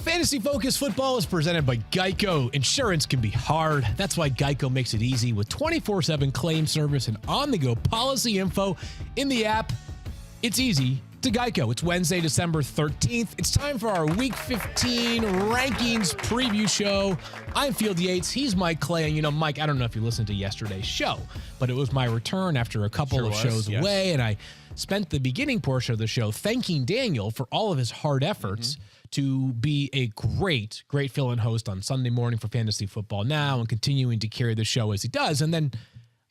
Fantasy Focus Football is presented by Geico. Insurance can be hard. That's why Geico makes it easy with 24/7 claim service and on-the-go policy info in the app. It's easy to Geico. It's Wednesday, December 13th. It's time for our Week 15 rankings preview show. I'm Field Yates. He's Mike Clay. And, you know, Mike, I don't know if you listened to yesterday's show, but it was my return after a couple of shows away, and I spent the beginning portion of the show thanking Daniel for all of his hard efforts to be a great fill-in host on Sunday morning for Fantasy Football Now and continuing to carry the show as he does. And then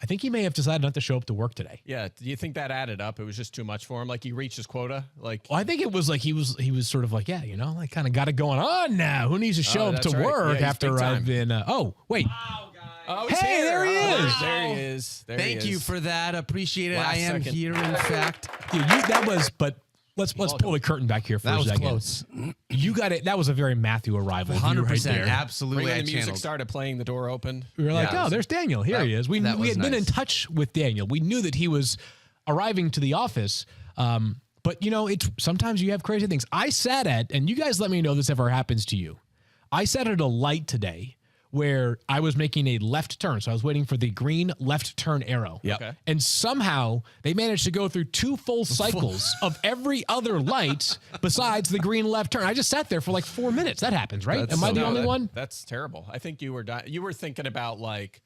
I think he may have decided not to show up to work today. Yeah. Do you think that added up? It was just too much for him. Like he reached his quota. Like, well, I think it was like he was sort of like, yeah, you know, like kind of got it going on now. Who needs to show up to work after I've been? Oh, wait. Wow, guys. Oh, hey, there he is. Wow. There he is. Thank you for that. Appreciate it. I am here, in fact. Dude, that was, but. Let's pull the curtain back here for a second. That was close. You got it. That was a very Matthew arrival. 100%. Absolutely. When the music started playing, the door opened. We were like, oh, there's Daniel. Here he is. We had been in touch with Daniel. We knew that he was arriving to the office. But, you know, sometimes you have crazy things. I sat at, and you guys let me know if this ever happens to you. I sat at a light today where I was making a left turn. So I was waiting for the green left turn arrow. Yep. Okay. And somehow they managed to go through 2 full cycles of every other light besides the green left turn. I just sat there for like 4 minutes. That happens, right? Am I the only one? That's terrible. I think you were thinking about like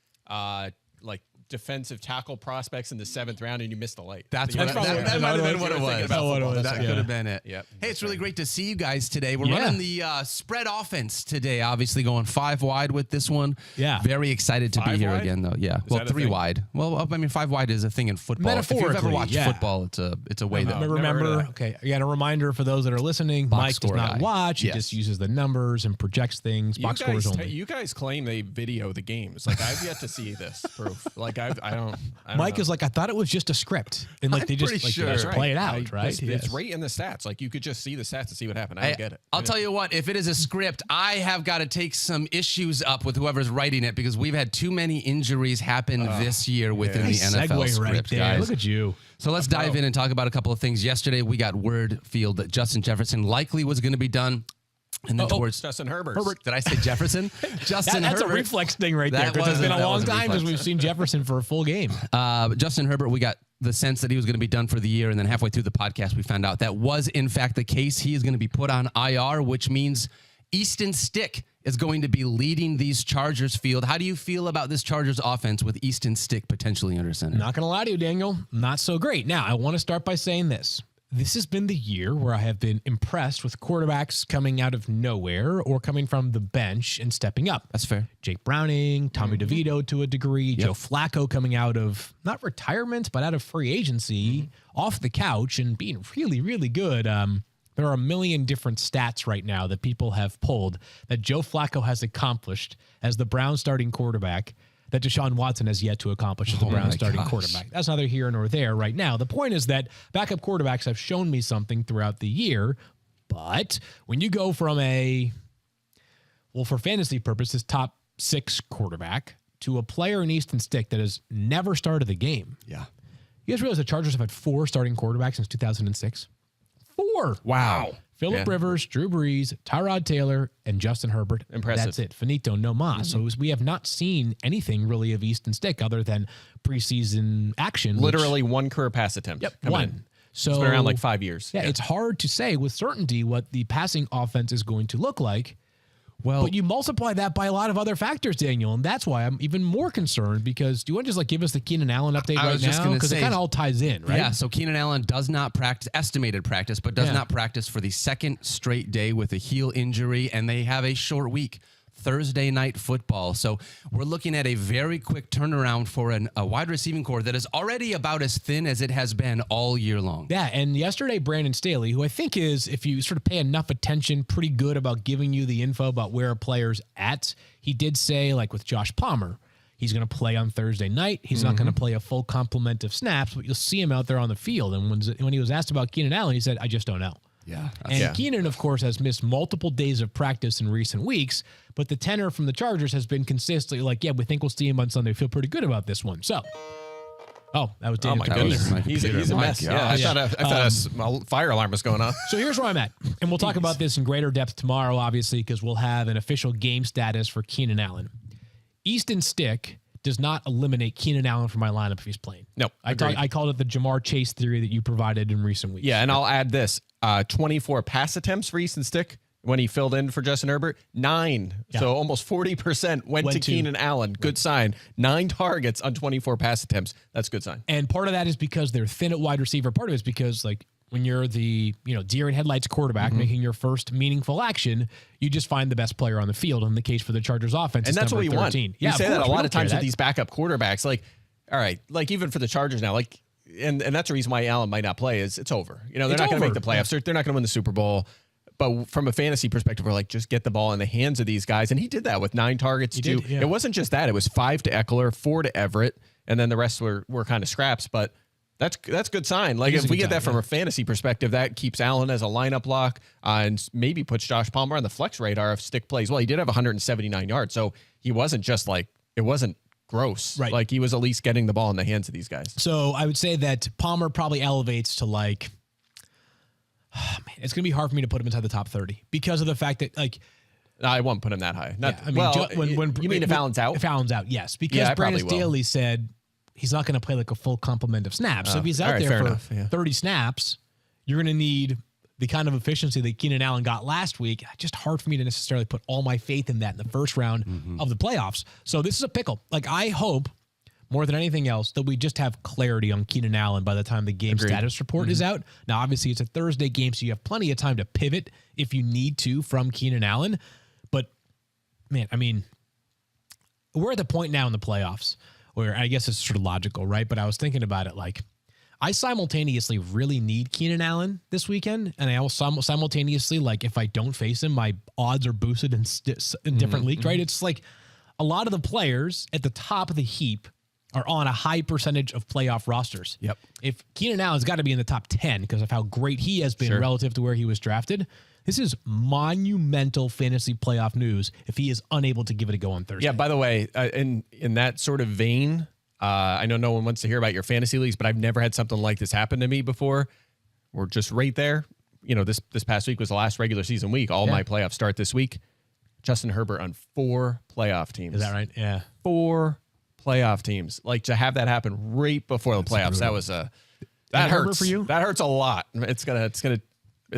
defensive tackle prospects in the 7th round, and you missed the light. That might have been what it was. That could have been it. Yep. Hey, it's really great to see you guys today. We're running the spread offense today, obviously going 5 wide with this one. Yeah. Very excited to be here wide? again, though. Yeah. Well, 3 wide. Well, I mean, 5 wide is a thing in football. If you've ever watched football, it's a way that. Remember, okay, again, a reminder for those that are listening, Mike does not watch. He just uses the numbers and projects things. Box scores only. You guys claim they video the games. Like, I've yet to see this proof. Like, I don't Mike is like, I thought it was just a script, and like they just play it out, right? It's right in the stats. Like you could just see the stats to see what happened. I don't get it. I'll tell you what, if it is a script, I have got to take some issues up with whoever's writing it because we've had too many injuries happen this year within the NFL script, guys. Look at you. So let's dive in and talk about a couple of things. Yesterday, we got word field that Justin Jefferson likely was going to be done. And then towards Justin Herbert. Did I say Jefferson? Justin That's Herbert. A reflex thing right there. Because it's been a long time since we've seen Jefferson for a full game. Justin Herbert, we got the sense that he was going to be done for the year. And then halfway through the podcast, we found out that was, in fact, the case. He is going to be put on IR, which means Easton Stick is going to be leading these Chargers field. How do you feel about this Chargers offense with Easton Stick potentially under center? Not going to lie to you, Daniel. Not so great. Now, I want to start by saying this. This has been the year where I have been impressed with quarterbacks coming out of nowhere or coming from the bench and stepping up. That's fair. Jake Browning, Tommy DeVito to a degree, Joe Flacco coming out of, not retirement, but out of free agency, off the couch and being really, really good. There are a million different stats right now that people have pulled that Joe Flacco has accomplished as the Browns starting quarterback that Deshaun Watson has yet to accomplish as the Browns starting quarterback. That's neither here nor there right now. The point is that backup quarterbacks have shown me something throughout the year, but when you go from for fantasy purposes, top 6 quarterback to a player in Easton Stick that has never started the game. Yeah. You guys realize the Chargers have had 4 starting quarterbacks since 2006? 4. Wow. Phillip Rivers, Drew Brees, Tyrod Taylor, and Justin Herbert. Impressive. That's it. Finito, no mas. So we have not seen anything really of Easton Stick other than preseason action. Literally one career pass attempt. Yep, one. So it's been around like 5 years. Yeah, it's hard to say with certainty what the passing offense is going to look like. Well, but you multiply that by a lot of other factors, Daniel, and that's why I'm even more concerned because do you want to just give us the Keenan Allen update right now? Because it kind of all ties in, right? Yeah, so Keenan Allen does not practice, estimated practice, but does not practice for the 2nd straight day with a heel injury, and they have a short week. Thursday night football. So we're looking at a very quick turnaround for a wide receiving core that is already about as thin as it has been all year long. Yeah, and yesterday, Brandon Staley, who I think is, if you sort of pay enough attention, pretty good about giving you the info about where a player's at, he did say, like with Josh Palmer, he's going to play on Thursday night. He's not going to play a full complement of snaps, but you'll see him out there on the field. And when he was asked about Keenan Allen, he said, I just don't know. Yeah. And Keenan, of course, has missed multiple days of practice in recent weeks, but the tenor from the Chargers has been consistently like, yeah, we think we'll see him on Sunday. Feel pretty good about this one. So, that was Daniel. Oh, my goodness. He's a mess. Yeah, I thought a fire alarm was going off. So here's where I'm at. And we'll talk about this in greater depth tomorrow, obviously, because we'll have an official game status for Keenan Allen. Easton Stick does not eliminate Keenan Allen from my lineup if he's playing. No, I called it the Jamar Chase theory that you provided in recent weeks. Yeah, and I'll add this. 24 pass attempts for Easton Stick when he filled in for Justin Herbert. 9. Yeah. So almost 40% went to Keenan Allen. Good sign. 9 targets on 24 pass attempts. That's a good sign. And part of that is because they're thin at wide receiver. Part of it is because, like, when you're the, deer in headlights quarterback making your first meaningful action, you just find the best player on the field. In the case for the Chargers offense, and that's what you 13. want. Yeah, you say that a lot of times with these backup quarterbacks. Like, all right, like even for the Chargers now, like, and that's the reason why Allen might not play is it's over. They're not going to make the playoffs. They're not going to win the Super Bowl. But from a fantasy perspective, we're like, just get the ball in the hands of these guys. And he did that with 9 targets, too. Yeah. It wasn't just that. It was 5 to Ekeler, 4 to Everett, and then the rest were kind of scraps. But that's a good sign. Like, if we get that from a fantasy perspective, that keeps Allen as a lineup lock and maybe puts Josh Palmer on the flex radar if Stick plays. Well, he did have 179 yards, so he wasn't just like, it wasn't gross. Right. Like, he was at least getting the ball in the hands of these guys. So I would say that Palmer probably elevates to like, it's going to be hard for me to put him inside the top 30 because of the fact that, like, I won't put him that high. You mean if Allen's out? If Allen's out, yes. Because Brandon Staley said he's not going to play like a full complement of snaps. So if he's out there for 30 snaps, you're going to need the kind of efficiency that Keenan Allen got last week. Just hard for me to necessarily put all my faith in that in the first round of the playoffs. So this is a pickle. Like, I hope more than anything else that we just have clarity on Keenan Allen by the time the game status report is out. Now, obviously, it's a Thursday game, so you have plenty of time to pivot if you need to from Keenan Allen. But, man, I mean, we're at the point now in the playoffs where I guess it's sort of logical, right? But I was thinking about it like, I simultaneously really need Keenan Allen this weekend, and I also simultaneously, like, if I don't face him, my odds are boosted in different leagues, right? It's like a lot of the players at the top of the heap are on a high percentage of playoff rosters. Yep. If Keenan Allen's got to be in the top 10 because of how great he has been relative to where he was drafted, this is monumental fantasy playoff news if he is unable to give it a go on Thursday. Yeah, by the way, in that sort of vein, I know no one wants to hear about your fantasy leagues, but I've never had something like this happen to me before. We're just right there. This past week was the last regular season week. All my playoffs start this week. Justin Herbert on 4 playoff teams. Is that right? Yeah. 4 playoff teams. Like, to have that happen right before the playoffs, that was that hurts for you. That hurts a lot. It's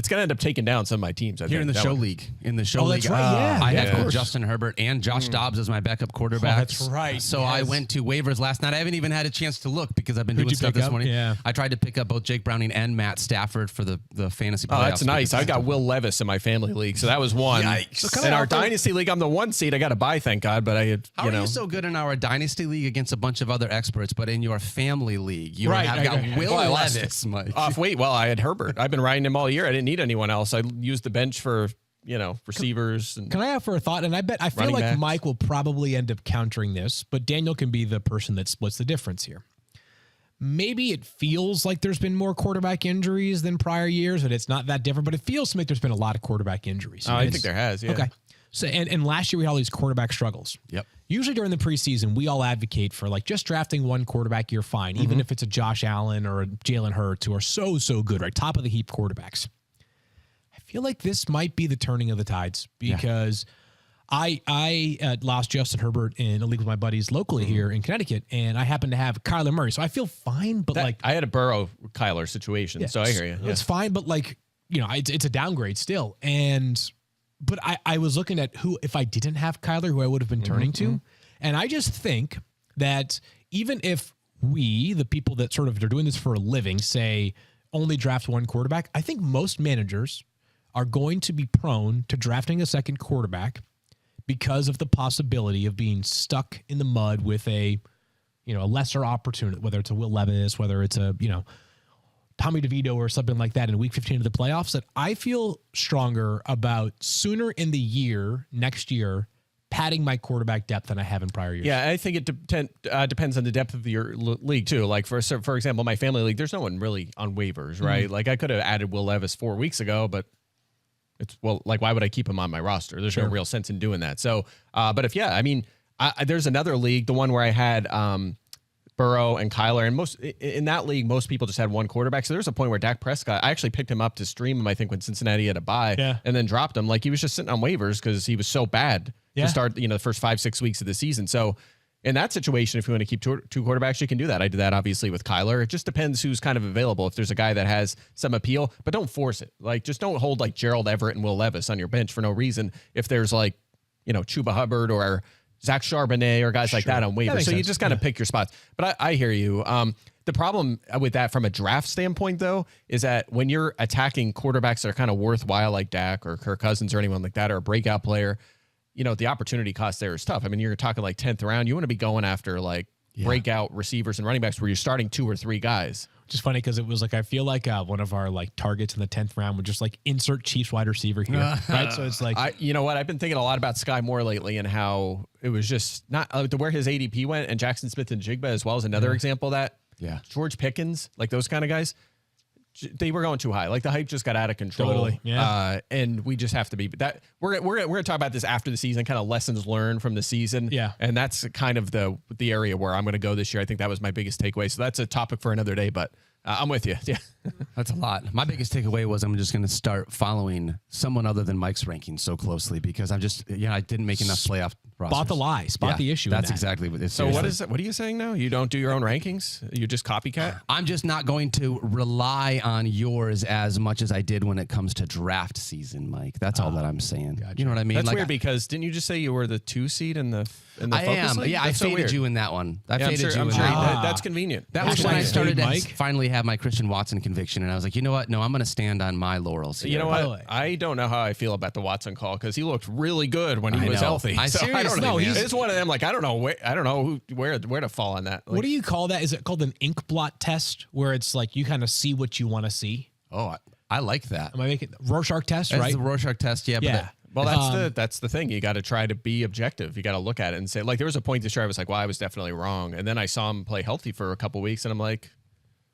gonna end up taking down some of my teams. Here in the show league. In the show league, that's right. I had Justin Herbert and Josh Dobbs as my backup quarterbacks. That's right. So I went to waivers last night. I haven't even had a chance to look because I've been doing stuff this morning. Yeah. I tried to pick up both Jake Browning and Matt Stafford for the fantasy playoffs. Oh, that's nice. I got Will Levis in my family league, so that was one. Yikes. In our dynasty league, I'm the 1 seed. I got to buy, thank God. But I had, How are you so good in our dynasty league against a bunch of other experts, but in your family league, you have got Will Levis, Mike. Off weight. Well, I had Herbert. I've been riding him all year. I didn't need anyone else. I used the bench for, receivers. Can I offer a thought? And I feel like backs. Mike will probably end up countering this, but Daniel can be the person that splits the difference here. Maybe it feels like there's been more quarterback injuries than prior years, and it's not that different, but it feels to me like there's been a lot of quarterback injuries. I think there has, yeah. Okay. So, and last year we had all these quarterback struggles. Yep. Usually during the preseason, we all advocate for like just drafting one quarterback, you're fine, even if it's a Josh Allen or a Jalen Hurts who are so good, right? Top of the heap quarterbacks. I feel like this might be the turning of the tides because I lost Justin Herbert in a league with my buddies locally here in Connecticut, and I happen to have Kyler Murray. So I feel fine, but I had a Burrow-Kyler situation, so I hear you. Yeah. It's fine, but like, it's a downgrade still. But I was looking at who, if I didn't have Kyler, who I would have been turning to. And I just think that even if we, the people that sort of are doing this for a living, say only draft one quarterback, I think most managers are going to be prone to drafting a second quarterback because of the possibility of being stuck in the mud with a lesser opportunity, whether it's a Will Levis, whether it's a, Tommy DeVito or something like that in week 15 of the playoffs, that I feel stronger about sooner in the year, next year, padding my quarterback depth than I have in prior years. Yeah, I think it depends on the depth of your league too. Like for example, my family league, there's no one really on waivers, right? Like I could have added Will Levis 4 weeks ago, but why would I keep him on my roster? There's no real sense in doing that. So, but if there's another league, the one where I had Burrow and Kyler, and in that league, most people just had one quarterback. So there's a point where Dak Prescott, I actually picked him up to stream him, I think, when Cincinnati had a bye, and then dropped him. Like he was just sitting on waivers because he was so bad to start, the first 5-6 weeks of the season. So in that situation, if you want to keep two quarterbacks, you can do that. I did that obviously with Kyler. It just depends who's kind of available. If there's a guy that has some appeal, but don't force it. Like just don't hold like Gerald Everett and Will Levis on your bench for no reason. If there's like, Chuba Hubbard or Zach Charbonnet or guys like that on waivers. So you just kind of pick your spots. But I hear you. The problem with that from a draft standpoint, though, is that when you're attacking quarterbacks that are kind of worthwhile like Dak or Kirk Cousins or anyone like that, or a breakout player, the opportunity cost there is tough. I mean, you're talking like 10th round. You want to be going after like breakout receivers and running backs where you're starting 2 or 3 guys. Which is funny because it was like, I feel like one of our like targets in the 10th round would just like insert Chiefs wide receiver here. Right. So it's like, you know what? I've been thinking a lot about Sky Moore lately and how it was just not to where his ADP went, and Jackson Smith and Jigba as well as another example of that. Yeah. George Pickens, like those kind of guys, they were going too high. Like the hype just got out of control. Totally. Yeah. And we just have to be that we're gonna talk about this after the season, kind of lessons learned from the season. Yeah. And that's kind of the area where I'm gonna go this year. I think that was my biggest takeaway. So that's a topic for another day, but I'm with you. Yeah. That's a lot. My biggest takeaway was I'm just going to start following someone other than Mike's rankings so closely because I'm just, I didn't make enough playoff rosters. Spot the lie. Spot the issue. That's exactly what it is. So what is it? What are you saying now? You don't do your own rankings? You just copycat? I'm just not going to rely on yours as much as I did when it comes to draft season, Mike. That's all that I'm saying. Gotcha. You know what I mean? That's weird because didn't you just say you were the 2 seed in the I Focus am. League? Yeah, That's I faded you in that one. I faded you in sure that. that's convenient. That was when I started to Mike. finally have my Christian Watson conviction, and I was like, you know what? No, I'm going to stand on my laurels. You know what? I don't know how I feel about the Watson call because he looked really good when he was healthy. I don't know. It's one of them. Like I don't know where to fall on that. Like, what do you call that? Is it called an ink blot test, where it's like you kind of see what you want to see? Oh, I like that. Am I making Rorschach test? That's right, the Rorschach test. Yeah. Yeah. Well, that's the thing. You got to try to be objective. You got to look at it and say, like, there was a point this year I was like, well, I was definitely wrong. And then I saw him play healthy for a couple weeks, and I'm like,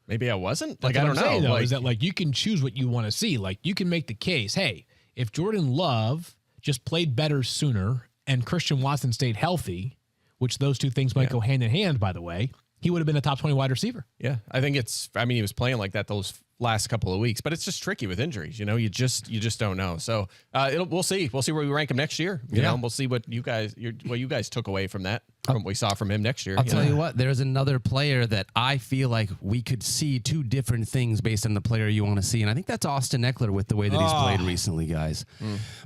maybe I wasn't. Like, I don't know. Though, like, is that like you can choose what you want to see? Like, you can make the case, hey, if Jordan Love just played better sooner and Christian Watson stayed healthy, which those two things might go hand in hand, by the way, he would have been a top 20 wide receiver. Yeah, I think he was playing like that those last couple of weeks, but it's just tricky with injuries. You just don't know. So we'll see. We'll see where we rank him next year. You know, we'll see what you guys took away from that, from what we saw from him next year. I'll tell you what, there's another player that I feel like we could see 2 different things based on the player you want to see, and I think that's Austin Ekeler with the way that he's played recently, guys.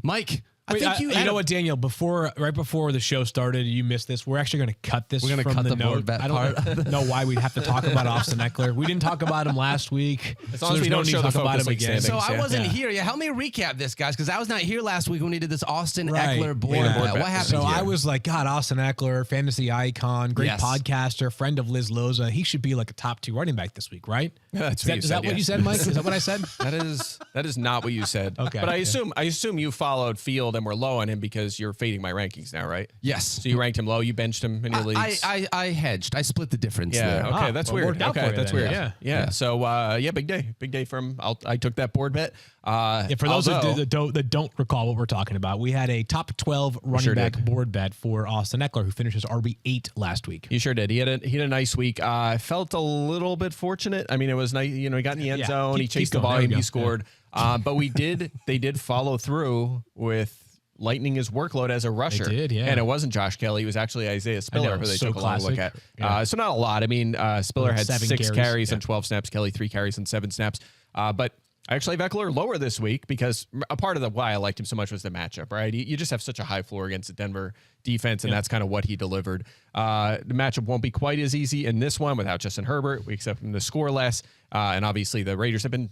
Mike. You know what, Daniel? Right before the show started, you missed this. We're actually going to cut this. We're going to cut the board bet part. I don't know why we'd have to talk about Austin Ekeler. We didn't talk about him last week. As long as we don't show the Focus League standings. So I wasn't here. Yeah, help me recap this, guys, because I was not here last week when we did this Austin Ekeler board bet. What happened? So here? I was like, God, Austin Ekeler, fantasy icon, great podcaster, friend of Liz Loza. He should be like a top 2 running back this week, right? Yeah, is that what you said, Mike? Is that what I said? That is not what you said. Okay, but I assume you followed Field and were low on him because you're fading my rankings now, right? Yes. So you ranked him low. You benched him in your leagues. I hedged. I split the difference. Yeah. there. Okay, that's weird. Okay, that's weird. Yeah. So big day from. I took that board bet. For those that don't recall what we're talking about, we had a top 12 running back board bet for Austin Ekeler, who finished his RB8 last week. He sure did. He had a nice week. I felt a little bit fortunate. I mean, it was nice. He got in the end zone. He chased the volume. He scored. But they did follow through with lightening his workload as a rusher. They did, yeah. And it wasn't Josh Kelly. It was actually Isaiah Spiller, who they took a long look at. Yeah. So not a lot. I mean, Spiller had 6 carries and 12 snaps. Kelly 3 carries and 7 snaps. But I actually have Ekeler lower this week because a part of why I liked him so much was the matchup, right? You just have such a high floor against the Denver defense, and that's kind of what he delivered. The matchup won't be quite as easy in this one without Justin Herbert. We expect him to score less. And obviously the Raiders have been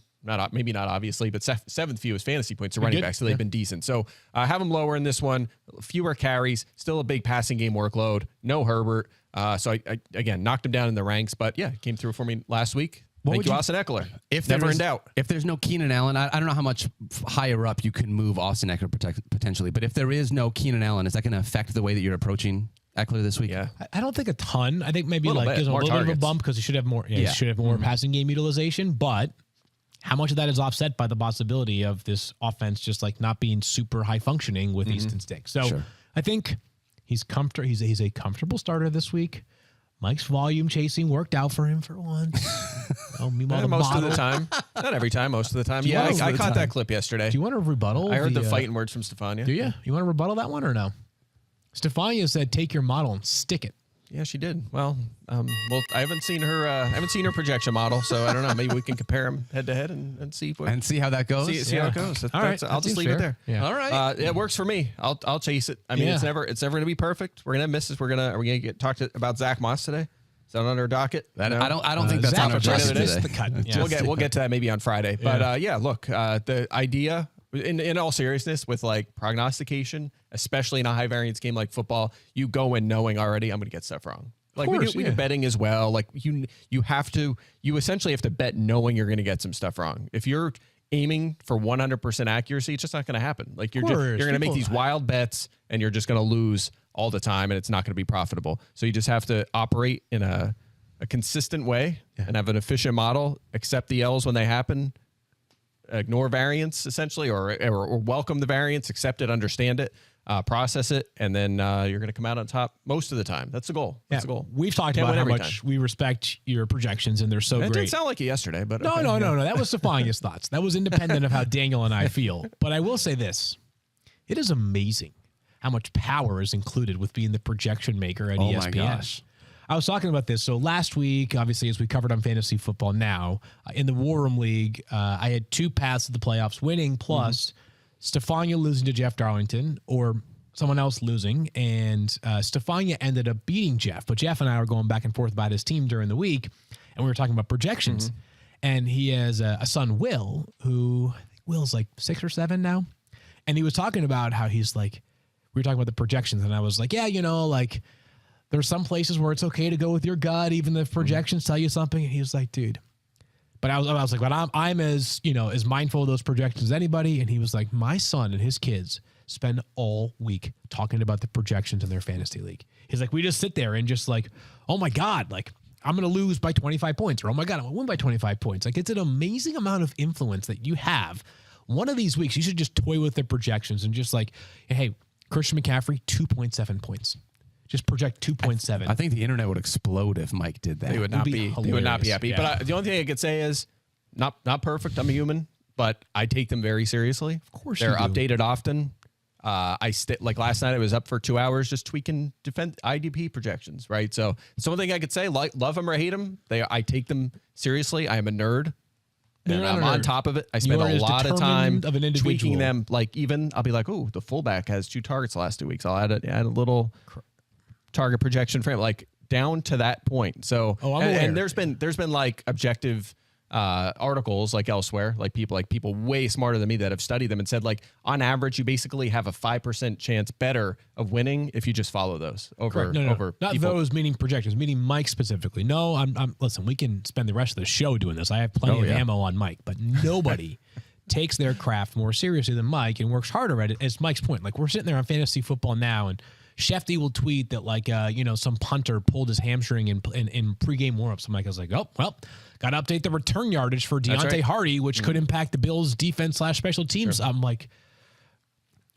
maybe not obviously, but 7th fewest fantasy points to running backs, so they've been decent. So have them lower in this one, fewer carries, still a big passing game workload, no Herbert. So I again knocked him down in the ranks, but came through for me last week. Thank you, Austin Ekeler. If Never in doubt. If there's no Keenan Allen, I don't know how much higher up you can move Austin Ekeler potentially, but if there is no Keenan Allen, is that going to affect the way that you're approaching Ekeler this week? Yeah. I don't think a ton. I think maybe like gives him a little bit of a bump because he should have more. He should have more passing game utilization. But how much of that is offset by the possibility of this offense just like not being super high functioning with Easton Stick? So I think he's comfortable. He's a comfortable starter this week. Mike's volume chasing worked out for him for once. Meanwhile, most of the time. Not every time, most of the time. Yeah, I caught that clip yesterday. Do you want to rebuttal? I heard the fighting words from Stefania. Do you? You want to rebuttal that one or no? Stefania said, take your model and stick it. Yeah, she did. Well, I haven't seen her projection model, so I don't know. Maybe we can compare them head to head and see how that goes. See how it goes. I'll just leave it there. Yeah. All right. It works for me. I'll chase it. I mean, it's never going to be perfect. We're gonna have misses. Are we gonna get talked about Zach Moss today? Is that on our docket? I don't think that's on our docket today. The cut. We'll get to that maybe on Friday. But look, the idea. In all seriousness, with like prognostication, especially in a high variance game like football, you go in knowing already I'm going to get stuff wrong. Like we do betting as well. Like you essentially have to bet knowing you're going to get some stuff wrong. If you're aiming for 100% accuracy, it's just not going to happen. Like you're going to make these wild bets and you're just going to lose all the time and it's not going to be profitable. So you just have to operate in a consistent way and have an efficient model, accept the L's when they happen. Ignore variance essentially, or welcome the variance, accept it, understand it, process it, and then you're going to come out on top most of the time. That's the goal. That's the goal. We've talked about how much we respect your projections, and they're so great. It didn't sound like it yesterday, but no. That was Stefania's thoughts. That was independent of how Daniel and I feel. But I will say this: it is amazing how much power is included with being the projection maker at ESPN. My gosh. I was talking about this. So last week, obviously, as we covered on Fantasy Football Now, in the War Room League, I had 2 paths to the playoffs winning, plus Stefania losing to Jeff Darlington or someone else losing. And Stefania ended up beating Jeff. But Jeff and I were going back and forth about his team during the week, and we were talking about projections. And he has a son, Will, who I think Will's like 6 or 7 now. And he was talking about how he's like, we were talking about the projections, and I was like, yeah, like, there's some places where it's okay to go with your gut, even if projections tell you something. And he was like, dude. But I was like, but I'm as, as mindful of those projections as anybody. And he was like, my son and his kids spend all week talking about the projections in their fantasy league. He's like, we just sit there and just like, oh my God, like I'm going to lose by 25 points, or oh my God, I'm going to win by 25 points. Like it's an amazing amount of influence that you have. One of these weeks, you should just toy with the projections and just like, hey, Christian McCaffrey, 2.7 points. Just project 2.7. I think the internet would explode if Mike did that. They would not be happy. Yeah. But the only thing I could say is not perfect. I'm a human, but I take them very seriously. Of course, they're updated often. Like last night, I was up for 2 hours just tweaking IDP projections. Right. So it's the only thing I could say. Like, love them or hate them, I take them seriously. I am a nerd. And I'm on top of it. I spend a lot of time tweaking them. Like even I'll be like, oh, the fullback has 2 targets the last 2 weeks. I'll add a little target projection for him, like down to that point. So, and there's been like objective articles like elsewhere, like people way smarter than me that have studied them and said like on average you basically have a 5% chance better of winning if you just follow those over not people. Those meaning projections, meaning Mike specifically. No, I'm listen, we can spend the rest of the show doing this. I have plenty of ammo on Mike, but nobody takes their craft more seriously than Mike and works harder at it. As Mike's point, like we're sitting there on Fantasy Football Now and Shefty will tweet that like some punter pulled his hamstring in pregame warmups. Mike was like, oh well, got to update the return yardage for Deontay Hardy, which could impact the Bills' defense / special teams. Sure. I'm like,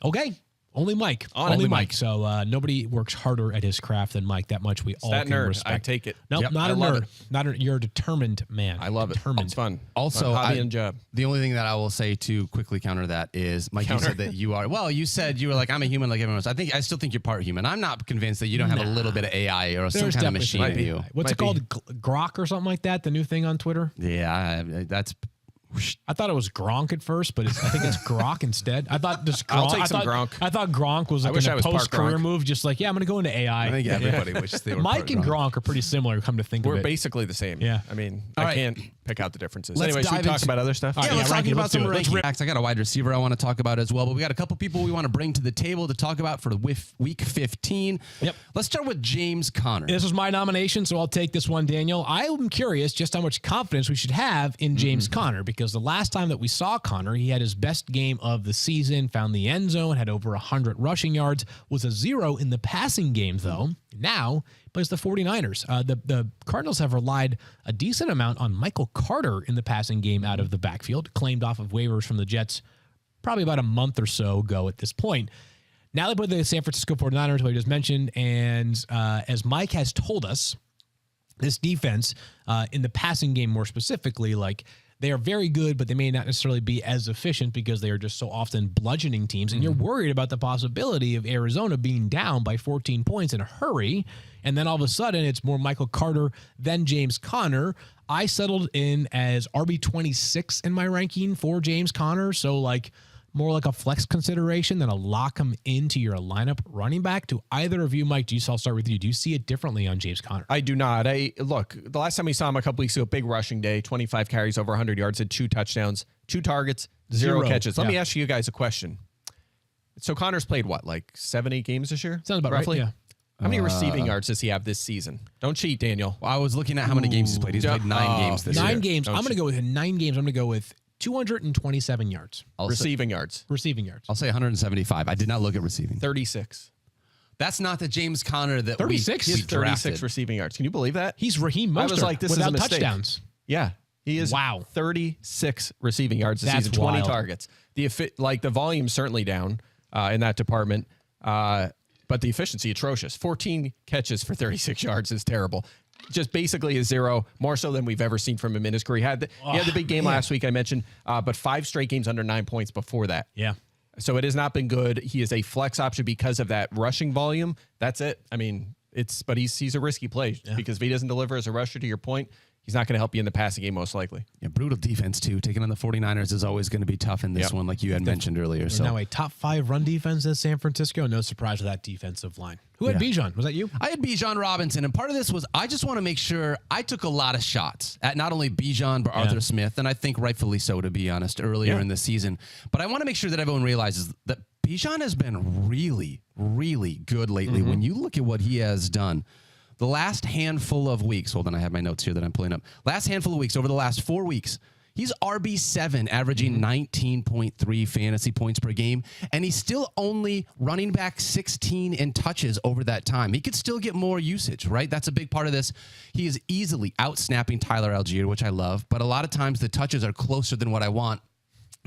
okay, only Mike, only Mike. So nobody works harder at his craft than Mike. That much we all can respect. I take it. No, not a nerd. You're a determined man. I love it. It's fun. Also, hobby and job. The only thing that I will say to quickly counter that is, Mike, you said that you are. Well, you said you were like, I'm a human like everyone else. I still think you're part human. I'm not convinced that you don't have a little bit of AI or some kind of machine in you. What's it called? Grok or something like that? The new thing on Twitter? Yeah, that's I thought it was Gronk at first, but I think it's Gronk instead. I thought this Gronk. I'll take some Gronk. I thought Gronk was like a post-career move, just like, I'm going to go into AI. I think everybody wishes they were Mike and Gronk are pretty similar, come to think of it. We're basically the same. Yeah. I mean, All I right. can't pick out the differences. Let's Anyway, should we dive talk into- about other stuff? Yeah, let's talk about some let's ranking backs. I got a wide receiver I want to talk about as well, but we got a couple people we want to bring to the table to talk about for week 15. Yep. Let's start with James Conner. This was my nomination, so I'll take this one, Daniel. I am curious just how much confidence we should have in James Conner, because the last time that we saw Conner, he had his best game of the season, found the end zone, had over 100 rushing yards, was a 0 in the passing game, though. Now, plays the 49ers. The Cardinals have relied a decent amount on Michael Carter in the passing game out of the backfield, claimed off of waivers from the Jets probably about a month or so ago at this point. Now they play the San Francisco 49ers, what I just mentioned, and as Mike has told us, this defense in the passing game more specifically, like, they are very good, but they may not necessarily be as efficient because they are just so often bludgeoning teams. And you're worried about the possibility of Arizona being down by 14 points in a hurry. And then all of a sudden, it's more Michael Carter than James Conner. I settled in as RB26 in my ranking for James Conner. So, like, more like a flex consideration than a lock him into your lineup running back. Do either of you, Mike, I'll start with you. Do you see it differently on James Conner? I do not. Look, the last time we saw him a couple weeks ago, big rushing day, 25 carries, over 100 yards, had 2 touchdowns, 2 targets, 0 catches. Let me ask you guys a question. So Connor's played what, like 7-8 games this year? Sounds about roughly? right, yeah. How many receiving yards does he have this season? Don't cheat, Daniel. I was looking at how many games he's played. He's played 9 games this year. 9 games. I'm going to go with 9 games. I'm going to go with 227 yards. Receiving yards. Receiving yards. I'll say 175. I did not look at receiving. 36. That's not the James Conner that 36? we He has 36 drafted. receiving yards. Can you believe that? He's Raheem Mostert I was like, this is a without mistake. touchdowns. Yeah. He is 36 receiving yards this That's season, 20 wild. targets. The volume's certainly down in that department, but the efficiency atrocious. 14 catches for 36 yards is terrible. Just basically a 0, more so than we've ever seen from him in his career. He had the big game last week, I mentioned, but 5 straight games under 9 points before that. Yeah. So it has not been good. He is a flex option because of that rushing volume. That's it. I mean, but he's a risky play because if he doesn't deliver as a rusher, to your point, he's not going to help you in the passing game most likely. Yeah, brutal defense too. Taking on the 49ers is always going to be tough in this one, like you had mentioned earlier. So now a top 5 run defense at San Francisco. No surprise with that defensive line. Who had Bijan? Was that you? I had Bijan Robinson, and part of this was I just want to make sure I took a lot of shots at not only Bijan, but Arthur Smith, and I think rightfully so, to be honest, earlier in the season. But I want to make sure that everyone realizes that Bijan has been really, really good lately. When you look at what he has done, the last handful of weeks, hold on, I have my notes here that I'm pulling up. Last handful of weeks, over the last 4 weeks, he's RB7, averaging 19.3 fantasy points per game, and he's still only running back 16 in touches over that time. He could still get more usage, right? That's a big part of this. He is easily out-snapping Tyler Algier, which I love, but a lot of times the touches are closer than what I want,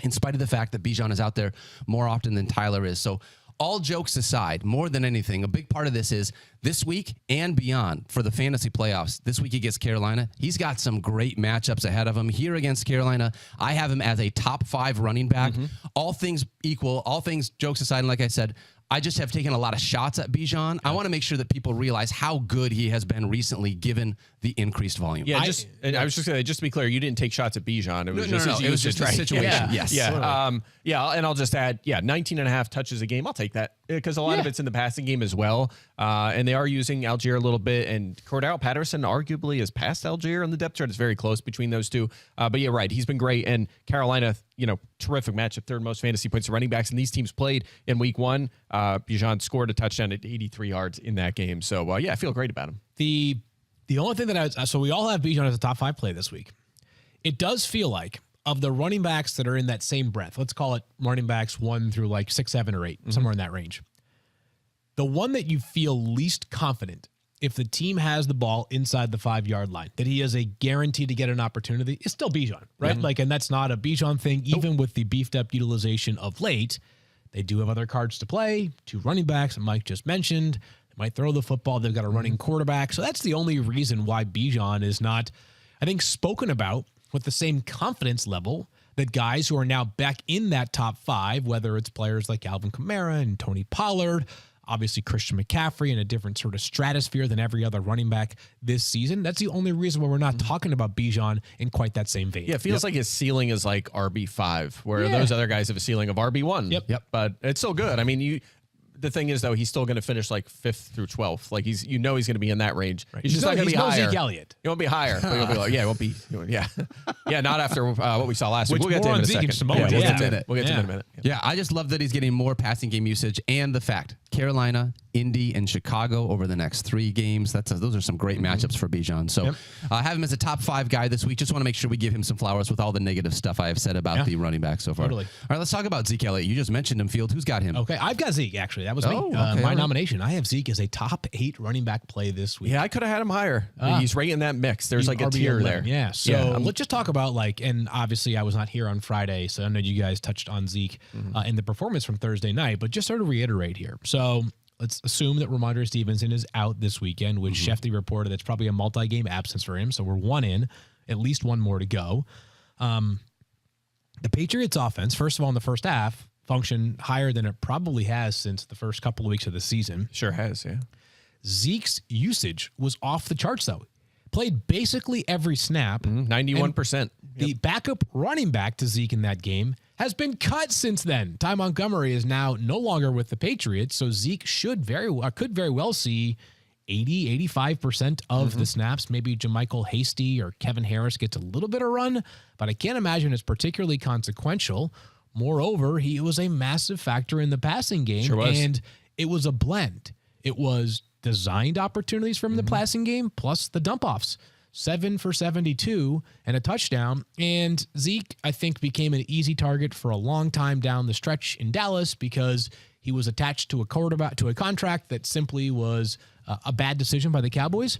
in spite of the fact that Bijan is out there more often than Tyler is. So all jokes aside, more than anything, a big part of this is this week and beyond for the fantasy playoffs. This week against Carolina, he's got some great matchups ahead of him. Here against Carolina, I have him as a top 5 running back. All things equal, all things jokes aside, and like I said, I just have taken a lot of shots at Bijan. I want to make sure that people realize how good he has been recently given the increed volume. Yeah, I was just going to say, just to be clear, you didn't take shots at Bijan. It was No, his it was just a situation. Yes. Yeah, and I'll just add, 19 and a half touches a game. I'll take that because a lot of it's in the passing game as well. And they are using Algier a little bit, and Cordell Patterson arguably has passed Algier on the depth chart. It's very close between those two. But yeah, right, he's been great. And Carolina, terrific matchup, 3rd most fantasy points to running backs. And these teams played in week 1. Bijan scored a touchdown at 83 yards in that game. So, I feel great about him. The only thing that so we all have Bijan as a top 5 play this week. It does feel like of the running backs that are in that same breath, let's call it running backs 1 through like 6, 7, or 8, somewhere in that range. The one that you feel least confident if the team has the ball inside the 5-yard line, that he is a guarantee to get an opportunity, is still Bijan, right? And that's not a Bijan thing, even with the beefed up utilization of late. They do have other cards to play, 2 running backs, Mike just mentioned. They might throw the football. They've got a running quarterback. So that's the only reason why Bijan is not, I think, spoken about with the same confidence level that guys who are now back in that top 5, whether it's players like Alvin Kamara and Tony Pollard, Obviously, Christian McCaffrey in a different sort of stratosphere than every other running back this season. That's the only reason why we're not talking about Bijan in quite that same vein. Yeah, it feels like his ceiling is like RB5, where those other guys have a ceiling of RB1. Yep. But it's still good. I mean, the thing is, though, he's still going to finish like 5th through 12th. Like he's going to be in that range. Right. He's just not going to be higher. Ezekiel Elliot. He won't be higher. But he'll be like, it won't be. Yeah, not after what we saw last week. Which We'll get to him in a Zeke in second. just a moment. We'll get to him. We'll get to him in a minute. Yeah, I just love that he's getting more passing game usage, and the fact Carolina, Indy, and Chicago over the next 3 games. Those are some great matchups for Bijan. So I have him as a top 5 guy this week. Just want to make sure we give him some flowers with all the negative stuff I have said about the running back so far. Totally. All right, let's talk about Zeke Elliott. You just mentioned him, Field. Who's got him? Okay, I've got Zeke, actually. That was me. Okay, My nomination. I have Zeke as a top 8 running back play this week. Yeah, I could have had him higher. He's right in that mix. There's like a RB tier 11. there. Yeah. So let's just talk about and obviously I was not here on Friday, so I know you guys touched on Zeke in the performance from Thursday night, but just sort of reiterate here. So let's assume that Ramondre Stevenson is out this weekend, which Shefty reported that's probably a multi-game absence for him. So we're 1 in, at least 1 more to go. The Patriots offense, first of all, in the first half, functioned higher than it probably has since the first couple of weeks of the season. Sure has, yeah. Zeke's usage was off the charts, though. Played basically every snap. 91%. The backup running back to Zeke in that game has been cut since then. Ty Montgomery is now no longer with the Patriots, so Zeke could very well see 80, 85% of the snaps. Maybe JaMychal Hasty or Kevin Harris gets a little bit of run, but I can't imagine it's particularly consequential. Moreover, he was a massive factor in the passing game, Sure was. and it was a blend. It was designed opportunities from the passing game plus the dump-offs. 7 for 72 and a touchdown. And Zeke, I think, became an easy target for a long time down the stretch in Dallas because he was attached to a contract that simply was a bad decision by the Cowboys.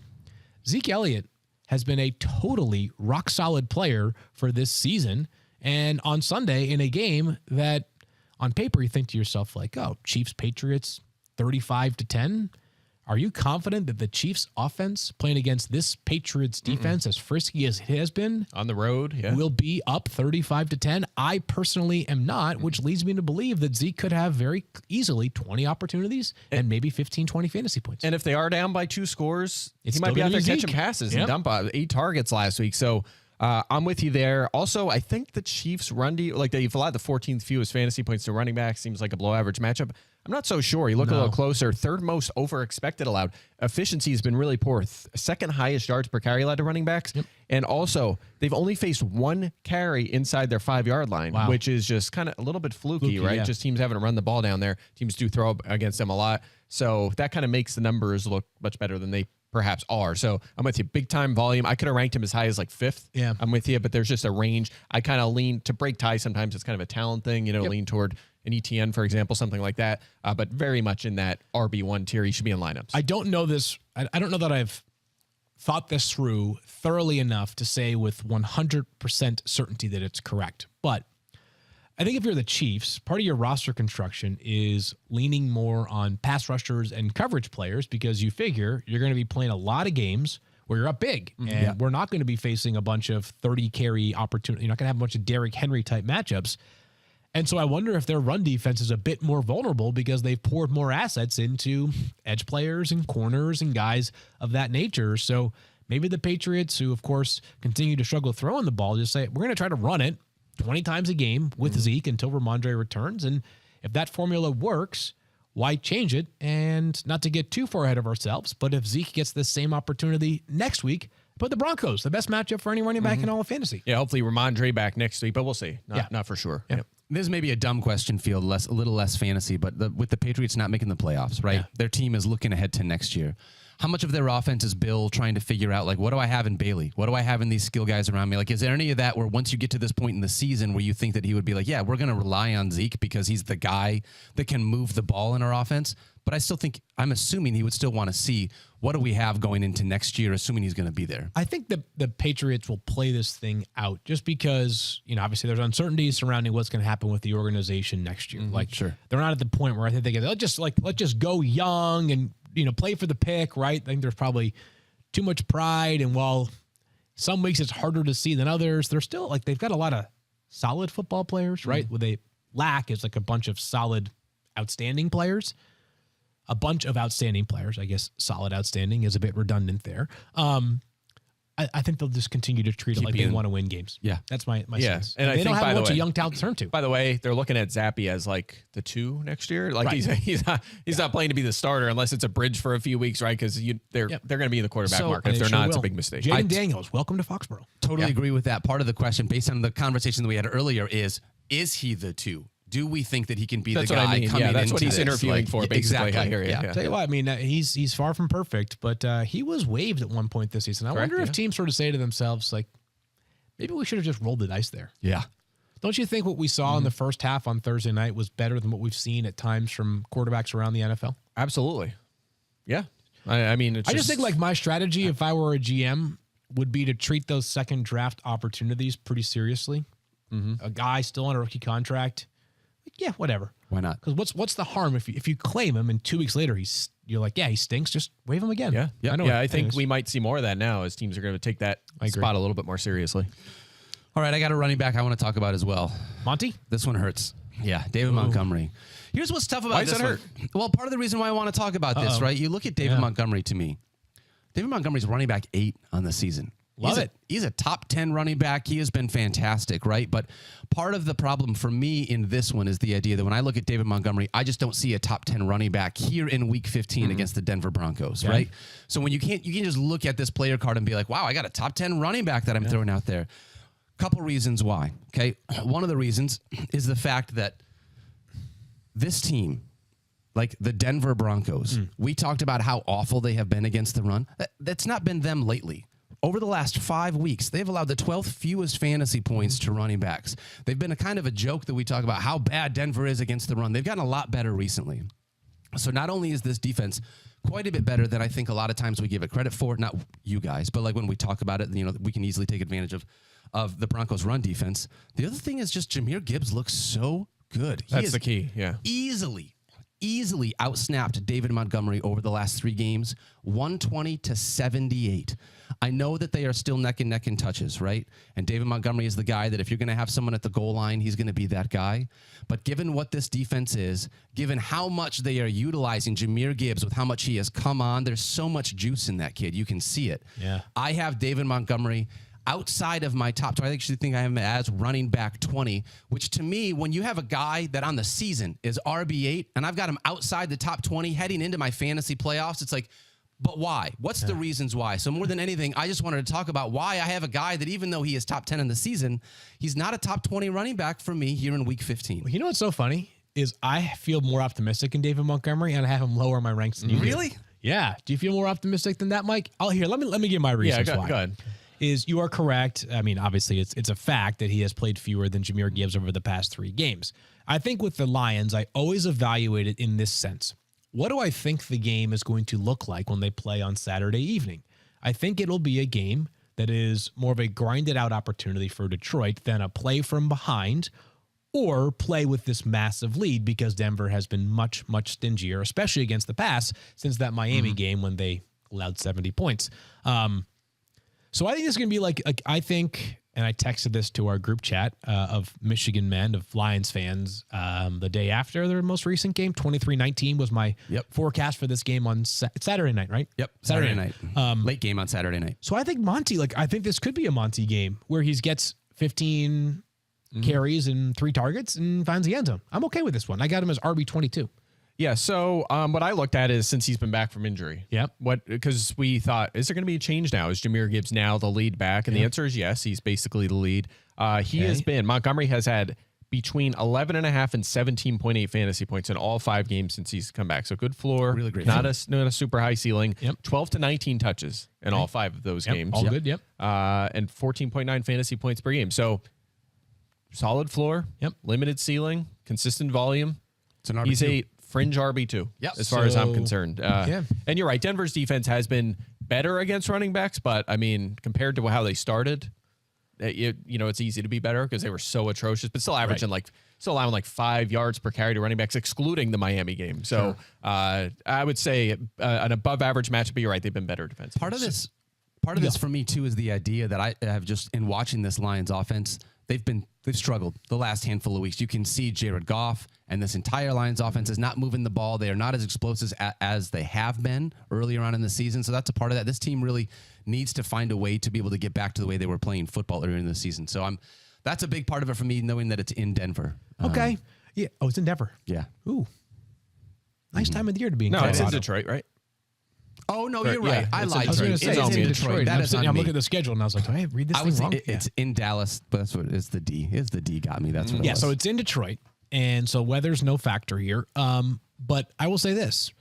Zeke Elliott has been a totally rock-solid player for this season. And on Sunday, in a game that on paper you think to yourself like, oh, Chiefs-Patriots 35-10. Are you confident that the Chiefs offense playing against this Patriots defense, as frisky as it has been, on the road, will be up 35-10? I personally am not, which leads me to believe that Zeke could have very easily 20 opportunities and maybe 15, 20 fantasy points. And if they are down by 2 scores, It's he might still be out gonna there be catching Zeke. passes and dump 8 targets last week. So I'm with you there. Also, I think the Chiefs run they've allowed the 14th fewest fantasy points to running back. Seems like a below average matchup. I'm not so sure. You look a little closer. 3rd most over expected allowed. Efficiency has been really poor. 2nd highest yards per carry allowed to running backs. And also, they've only faced 1 carry inside their 5-yard line, which is just kind of a little bit fluky, right? Yeah. Just teams having to run the ball down there. Teams do throw up against them a lot. So that kind of makes the numbers look much better than they perhaps are. So I'm with you. Big time volume. I could have ranked him as high as like 5th. Yeah. I'm with you, but there's just a range. I kind of lean to break ties. Sometimes it's kind of a talent thing, lean toward an ETN, for example, something like that. But very much in that RB1 tier. He should be in lineups. I don't know this. I don't know that I've thought this through thoroughly enough to say with 100% certainty that it's correct. But I think if you're the Chiefs, part of your roster construction is leaning more on pass rushers and coverage players because you figure you're going to be playing a lot of games where you're up big. And we're not going to be facing a bunch of 30 carry opportunity. You're not going to have a bunch of Derrick Henry type matchups. And so I wonder if their run defense is a bit more vulnerable because they've poured more assets into edge players and corners and guys of that nature. So maybe the Patriots, who of course continue to struggle throwing the ball, just say, we're going to try to run it 20 times a game with Zeke until Ramondre returns. And if that formula works, why change it? And not to get too far ahead of ourselves, but if Zeke gets the same opportunity next week, put the Broncos, the best matchup for any running back in all of fantasy. Yeah, hopefully Ramondre back next week, but we'll see. Not for sure. Yeah. This may be a dumb question, Field, a little less fantasy, but with the Patriots not making the playoffs, right? Yeah. Their team is looking ahead to next year. How much of their offense is Bill trying to figure out, like, what do I have in Bailey? What do I have in these skill guys around me? Like, is there any of that where once you get to this point in the season where you think that he would be like, yeah, we're going to rely on Zeke because he's the guy that can move the ball in our offense? But I still think, I'm assuming he would still want to see what do we have going into next year, assuming he's going to be there. I think the Patriots will play this thing out just because, obviously there's uncertainty surrounding what's going to happen with the organization next year. Sure. They're not at the point where I think they get, let's just go young and, play for the pick, right? I think there's probably too much pride. And while some weeks it's harder to see than others, they're still they've got a lot of solid football players, right? What they lack is a bunch of solid, outstanding players. a bunch of outstanding players. I guess solid outstanding is a bit redundant there. I think they'll just continue to treat it like they want to win games. Yeah. That's my sense. And they don't have a bunch of young talent to turn to. By the way, they're looking at Zappy as like the 2 next year. Like he's not playing to be the starter unless it's a bridge for a few weeks, right? Because they're going to be in the quarterback market. If they're not, it's a big mistake. Jaden Daniels, welcome to Foxborough. Totally agree with that. Part of the question, based on the conversation that we had earlier, is he the 2? Do we think that he can be the guy coming into this? That's what he's interviewing for, basically. Exactly. I hear you. Yeah. Tell you what, I mean, he's far from perfect, but he was waived at one point this season. I wonder if teams sort of say to themselves, like, maybe we should have just rolled the dice there. Yeah. Don't you think what we saw in the first half on Thursday night was better than what we've seen at times from quarterbacks around the NFL? Absolutely. Yeah. I mean, I just think like my strategy, if I were a GM, would be to treat those second draft opportunities pretty seriously. A guy still on a rookie contract. Yeah, whatever. Why not? Because what's the harm if you claim him and 2 weeks later you're like, yeah, he stinks. Just waive him again. Yeah. I think we might see more of that now as teams are going to take that spot a little bit more seriously. All right, I got a running back I want to talk about as well. Monty? This one hurts. Yeah, David Montgomery. Here's what's tough about this one. Well, part of the reason why I want to talk about this, right? You look at David Montgomery to me. David Montgomery's running back 8 on the season. He's a top 10 running back. He has been fantastic, right? But part of the problem for me in this one is the idea that when I look at David Montgomery, I just don't see a top 10 running back here in week 15 against the Denver Broncos, right? So when you can't just look at this player card and be like, wow, I got a top 10 running back that I'm throwing out there. Couple reasons why, okay? One of the reasons is the fact that this team, like the Denver Broncos, we talked about how awful they have been against the run. That's not been them lately. Over the last 5 weeks, they've allowed the 12th fewest fantasy points to running backs. They've been a kind of a joke that we talk about how bad Denver is against the run. They've gotten a lot better recently. So not only is this defense quite a bit better than I think a lot of times we give it credit for, not you guys, but like when we talk about it, we can easily take advantage of the Broncos' run defense. The other thing is just Jahmyr Gibbs looks so good. That's the key, yeah. Easily outsnapped David Montgomery over the last 3 games, 120-78. I know that they are still neck and neck in touches, right? And David Montgomery is the guy that if you're going to have someone at the goal line, he's going to be that guy. But given what this defense is, given how much they are utilizing Jahmyr Gibbs with how much he has come on, there's so much juice in that kid. You can see it. Yeah. I have David Montgomery outside of my top 20. I actually think I have him as running back 20, which to me, when you have a guy that on the season is RB8 and I've got him outside the top 20 heading into my fantasy playoffs, it's like, but why? What's the reasons why? So more than anything, I just wanted to talk about why I have a guy that even though he is top 10 in the season, he's not a top 20 running back for me here in week 15. You know what's so funny is I feel more optimistic in David Montgomery and I have him lower in my ranks than you do. Really? Yeah. Do you feel more optimistic than that, Mike? Let me give my reasons why. Go ahead. You are correct. I mean, obviously, it's a fact that he has played fewer than Jahmyr Gibbs over the past 3 games. I think with the Lions, I always evaluate it in this sense. What do I think the game is going to look like when they play on Saturday evening? I think it'll be a game that is more of a grinded out opportunity for Detroit than a play from behind or play with this massive lead because Denver has been much, much stingier, especially against the pass since that Miami game when they allowed 70 points. So I think it's going to be like I think, and I texted this to our group chat of Michigan men, of Lions fans, the day after their most recent game, 23-19 was my forecast for this game on Saturday night, right? Yep, Saturday night. Late game on Saturday night. So I think Monty, I think this could be a Monty game where he gets 15 carries and 3 targets and finds the end zone. I'm okay with this one. I got him as RB22. Yeah, so what I looked at is since he's been back from injury. Yep. Because we thought, is there going to be a change now? Is Jahmyr Gibbs now the lead back? And the answer is yes. He's basically the lead. Montgomery has had between 11.5 and 17.8 fantasy points in all 5 games since he's come back. So good floor. Really great. Not a super high ceiling. Yep. 12 to 19 touches in all 5 of those games. All good, yep. And 14.9 fantasy points per game. So solid floor. Yep. Limited ceiling. Consistent volume. It's an RB2. He's a fringe RB2, as far as I'm concerned. And you're right. Denver's defense has been better against running backs, but I mean, compared to how they started, it's easy to be better because they were so atrocious, but still averaging still allowing 5 yards per carry to running backs, excluding the Miami game. So I would say an above average matchup, but you're right. They've been better defensively. Part of this for me too is the idea that I have just in watching this Lions offense, they've struggled the last handful of weeks. You can see Jared Goff and this entire Lions offense is not moving the ball. They are not as explosive as they have been earlier on in the season. So that's a part of that. This team really needs to find a way to be able to get back to the way they were playing football earlier in the season. So that's a big part of it for me, knowing that it's in Denver. Okay. Yeah. Oh, it's in Denver. Yeah. Ooh. Nice time of the year to be in No, Colorado. it's in Detroit, right? Oh, no, you're right. I lied I was to you. going to say, It's it's in in Detroit. Detroit. I'm looking at the schedule, and I was like, do I read this thing wrong? It's in Dallas, but that's what it's the D. It's the D got me. That's what it was. So it's in Detroit, and so weather's no factor here. But I will say this.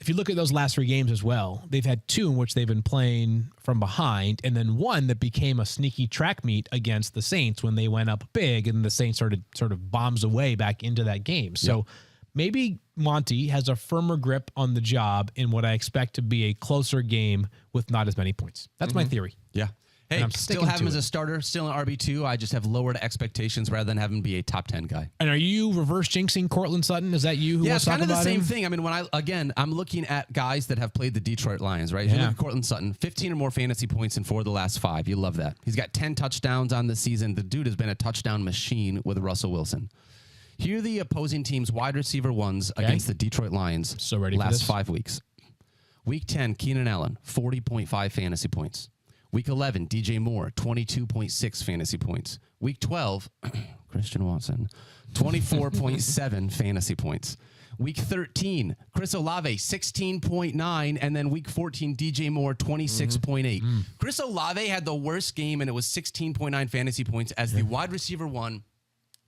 If you look at those last 3 games as well, they've had 2 in which they've been playing from behind, and then 1 that became a sneaky track meet against the Saints when they went up big, and the Saints sort of bombs away back into that game. So maybe Monty has a firmer grip on the job in what I expect to be a closer game with not as many points. That's my theory. Yeah. Hey, I'm still sticking have him to as it. a starter, still an RB2. I just have lowered expectations rather than having him be a top 10 guy. And are you reverse jinxing Courtland Sutton? Is that you who Yeah, wants it's to talk kind of the about same him? thing. I mean, I'm looking at guys that have played the Detroit Lions, right? If you Yeah. look at Courtland Sutton, 15 or more fantasy points in 4 of the last 5. You love that. He's got 10 touchdowns on the season. The dude has been a touchdown machine with Russell Wilson. Here are the opposing team's wide receiver ones against the Detroit Lions So ready for last this? 5 weeks. Week 10, Keenan Allen, 40.5 fantasy points. Week 11, DJ Moore, 22.6 fantasy points. Week 12, Christian Watson, 24.7 fantasy points. Week 13, Chris Olave, 16.9. And then week 14, DJ Moore, 26.8. Chris Olave had the worst game, and it was 16.9 fantasy points as the wide receiver 1.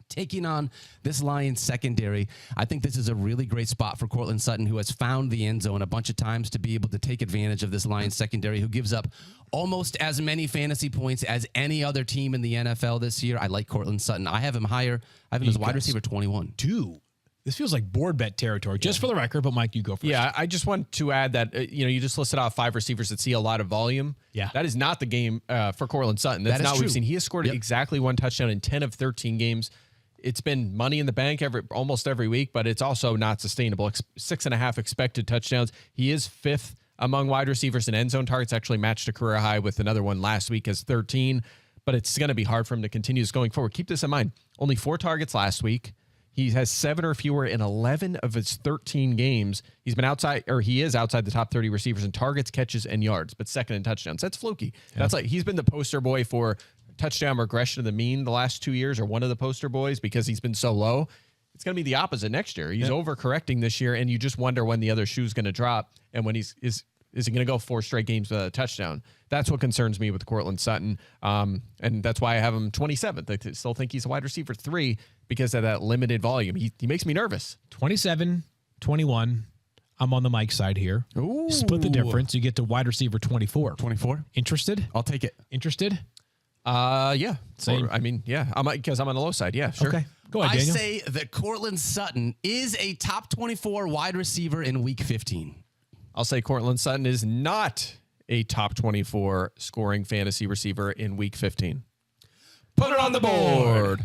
Taking on this Lions secondary. I think this is a really great spot for Courtland Sutton, who has found the end zone a bunch of times to be able to take advantage of this Lions secondary, who gives up almost as many fantasy points as any other team in the NFL this year. I like Courtland Sutton. I have him higher. I have him as wide receiver 21. This feels like board bet territory, just for the record, but Mike, you go first. Yeah, I just want to add that, you just listed off 5 receivers that see a lot of volume. Yeah. That is not the game for Courtland Sutton. That's That is not what we've true. seen. He has scored exactly 1 touchdown in 10 of 13 games. It's been money in the bank almost every week, but it's also not sustainable. 6.5 expected touchdowns. He is 5th among wide receivers in end zone targets, actually matched a career high with another one last week as 13, but it's going to be hard for him to continue this going forward. Keep this in mind. Only 4 targets last week. He has 7 or fewer in 11 of his 13 games. He is outside the top 30 receivers in targets, catches, and yards, but second in touchdowns. That's fluky. Yeah. He's been the poster boy for touchdown regression of the mean the last 2 years, or one of the poster boys, because he's been so low. It's going to be the opposite next year. He's overcorrecting this year, and you just wonder when the other shoe's going to drop, and when is he going to go 4 straight games with a touchdown? That's what concerns me with Courtland Sutton, and that's why I have him 27th. I still think he's a wide receiver 3 because of that limited volume. He makes me nervous. 27, 21. I'm on the Mike side here. Ooh. Split the difference. You get to wide receiver 24. 24? Interested? I'll take it. Interested? Yeah. Same. Yeah. Because I'm on the low side. Yeah, sure. Okay. Go ahead, I Daniel. say that Courtland Sutton is a top 24 wide receiver in week 15. I'll say Courtland Sutton is not a top 24 scoring fantasy receiver in week 15. Put it on the board.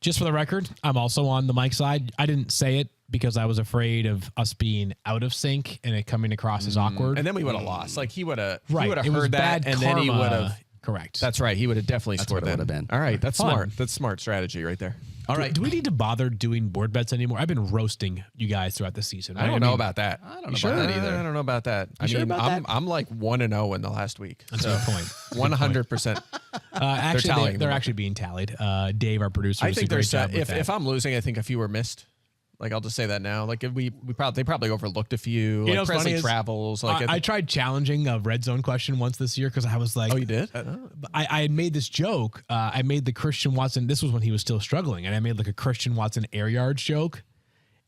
Just for the record, I'm also on the Mike side. I didn't say it because I was afraid of us being out of sync and it coming across as awkward. And then we would have lost. Like he would have Right. He would have It was heard that, bad and then he karma. would have. Correct. That's right. He would have definitely scored what it that. would have been. All right. That's Fun. smart. That's smart strategy right there. All right. Do we need to bother doing board bets anymore? I've been roasting you guys throughout the season. I don't know about that. I don't know about that either. I don't know about that. sure about that? I'm like 1-0 in the last week. That's a good point. 100%. Actually, tallying they're them up. actually being tallied. Dave, our producer, I does a think great there's job with that. if I'm losing, I think a few were missed. Like I'll just say that now. Like they probably overlooked a few. You know Like what's funny Presley is travels. Like I tried challenging a red zone question once this year because I was like, oh, you did? I had made this joke. I made the Christian Watson. This was when he was still struggling, and I made like a Christian Watson air yards joke,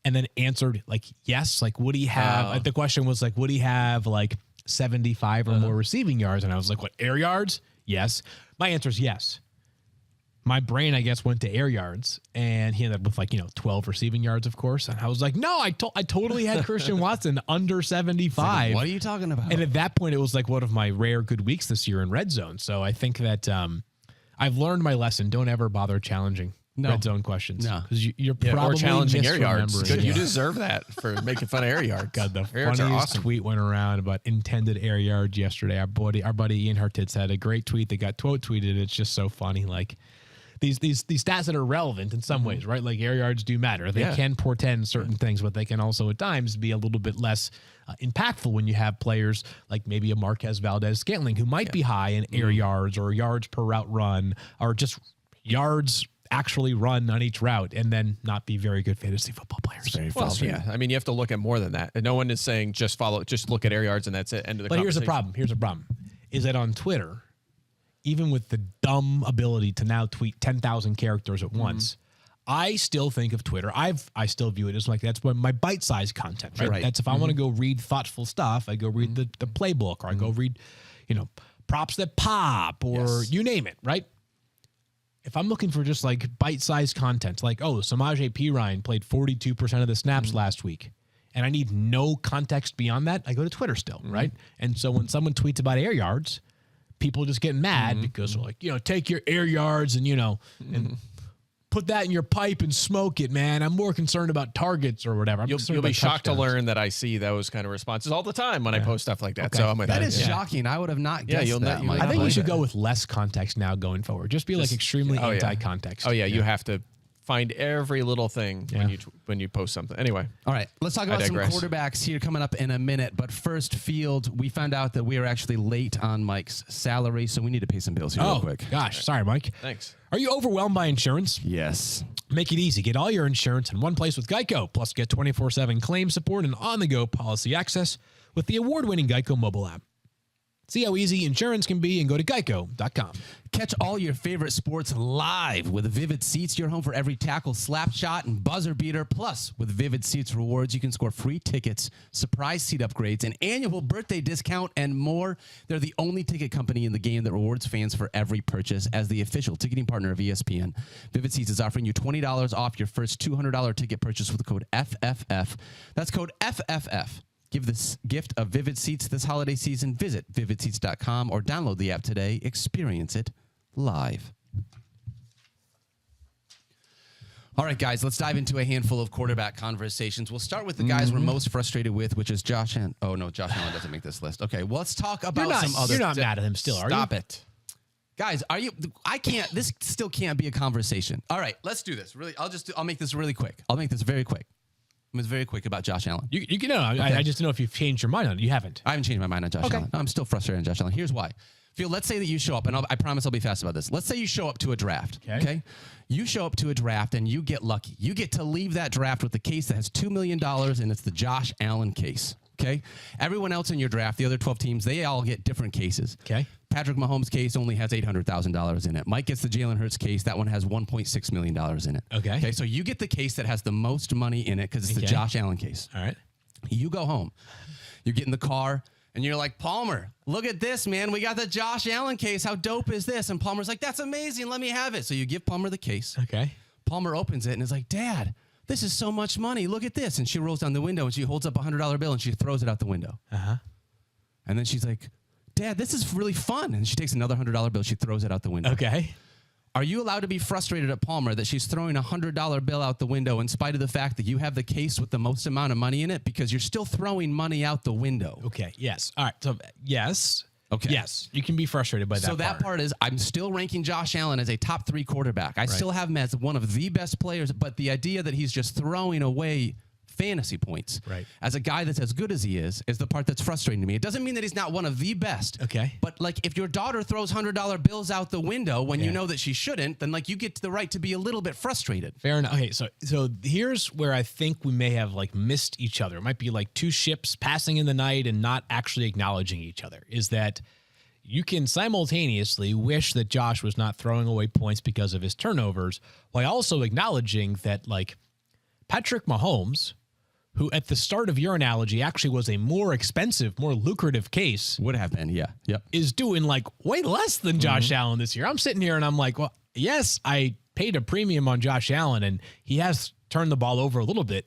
and then answered like yes, like would he have? Like, the question was like would he have like 75 or more receiving yards? And I was like, what, air yards? Yes. My answer is yes. My brain, I guess, went to air yards, and he ended up with 12 receiving yards, of course. And I was like, no, I totally had Christian Watson under 75. What are you talking about? And at that point, it was like one of my rare good weeks this year in red zone. So I think that I've learned my lesson. Don't ever bother challenging red zone questions. No. Because you're probably or challenging air yards. misremembering. Good, Yeah. You deserve that for making fun of air yards. God, the Air yards are funniest awesome. tweet went around about intended air yards yesterday. Our buddy Ian Hartitz had a great tweet that got quote tweeted. It's just so funny. Like, these stats that are relevant in some ways, right? Like air yards do matter. They can portend certain things, but they can also at times be a little bit less impactful when you have players like maybe a Marquez Valdez-Scantling who might be high in air yards or yards per route run or just yards actually run on each route and then not be very good fantasy football players. Very frustrating. I mean, you have to look at more than that. No one is saying just look at air yards and that's it. End of the But here's the problem. Is that on Twitter, even with the dumb ability to now tweet 10,000 characters at once, I still think of Twitter. I still view it as like that's my bite-sized content, right? That's if I want to go read thoughtful stuff, I go read the playbook or I go read, props that pop or you name it, right? If I'm looking for just like bite-sized content, like, Samaje Perine played 42% of the snaps last week, and I need no context beyond that, I go to Twitter still, right? And so when someone tweets about air yards, people just get mad because they're like, take your air yards and, and put that in your pipe and smoke it, man. I'm more concerned about targets or whatever. You'll be shocked to learn that I see those kind of responses all the time when I post stuff like that. Okay. So I'm like, that is shocking. I would have not guessed that. I think we should go with less context now going forward. Just be like extremely anti-context. You have to find every little thing when you post something. Anyway. All right. Let's talk about some quarterbacks here coming up in a minute. But first, Field, we found out that we are actually late on Mike's salary, so we need to pay some bills here real quick. Gosh. Sorry, Mike. Thanks. Are you overwhelmed by insurance? Yes. Make it easy. Get all your insurance in one place with Geico. Plus, get 24/7 claim support and on-the-go policy access with the award-winning Geico mobile app. See how easy insurance can be and go to geico.com. Catch all your favorite sports live with Vivid Seats, your home for every tackle, slap shot, and buzzer beater. Plus, with Vivid Seats rewards, you can score free tickets, surprise seat upgrades, an annual birthday discount, and more. They're the only ticket company in the game that rewards fans for every purchase. As the official ticketing partner of ESPN, Vivid Seats is offering you $20 off your first $200 ticket purchase with the code FFF. That's code FFF. Give this gift of Vivid Seats this holiday season. Visit vividseats.com or download the app today. Experience it live. All right, guys, let's dive into a handful of quarterback conversations. We'll start with the guys we're most frustrated with, which is Josh Allen. Oh, no, Josh Allen doesn't make this list. Okay, well, let's talk about some other. You're not mad at him still, are you? Stop it. Guys, are you? I can't. This still can't be a conversation. All right, let's do this. Really, I'll make this really quick. I'll make this very quick. I was very quick about Josh Allen. You can know. I just don't know if you've changed your mind on it. You haven't. I haven't changed my mind on Josh Allen. No, I'm still frustrated on Josh Allen. Here's why. Phil, let's say that you show up, and I promise I'll be fast about this. Let's say you show up to a draft. Okay. You show up to a draft, and you get lucky. You get to leave that draft with the case that has $2 million, and it's the Josh Allen case. Okay. Everyone else in your draft, the other 12 teams, they all get different cases. Okay. Patrick Mahomes' case only has $800,000 in it. Mike gets the Jalen Hurts case. That one has $1.6 million in it. Okay. So you get the case that has the most money in it because it's the Josh Allen case. All right. You go home. You get in the car, and you're like, Palmer, look at this, man. We got the Josh Allen case. How dope is this? And Palmer's like, that's amazing. Let me have it. So you give Palmer the case. Okay. Palmer opens it and is like, Dad, this is so much money. Look at this. And she rolls down the window, and she holds up a $100 bill, and she throws it out the window. Uh-huh. And then she's like, Dad, this is really fun. And she takes another $100 bill. She throws it out the window. Okay. Are you allowed to be frustrated at Palmer that she's throwing a $100 bill out the window in spite of the fact that you have the case with the most amount of money in it because you're still throwing money out the window? Okay. Yes. All right. So yes. Okay. Yes. You can be frustrated by that. So that part is I'm still ranking Josh Allen as a top 3 quarterback. I still have him as one of the best players, but the idea that he's just throwing away fantasy points as a guy that's as good as he is the part that's frustrating to me. It doesn't mean that he's not one of the best. Okay. But like if your daughter throws $100 bills out the window when you know that she shouldn't, then like you get the right to be a little bit frustrated. Fair enough. Okay. So here's where I think we may have like missed each other. It might be like two ships passing in the night and not actually acknowledging each other. Is that you can simultaneously wish that Josh was not throwing away points because of his turnovers while also acknowledging that like Patrick Mahomes, who at the start of your analogy actually was a more expensive, more lucrative case. Would have been, yeah. Yep. Is doing like way less than Josh Allen this year. I'm sitting here and I'm like, well, yes, I paid a premium on Josh Allen and he has turned the ball over a little bit,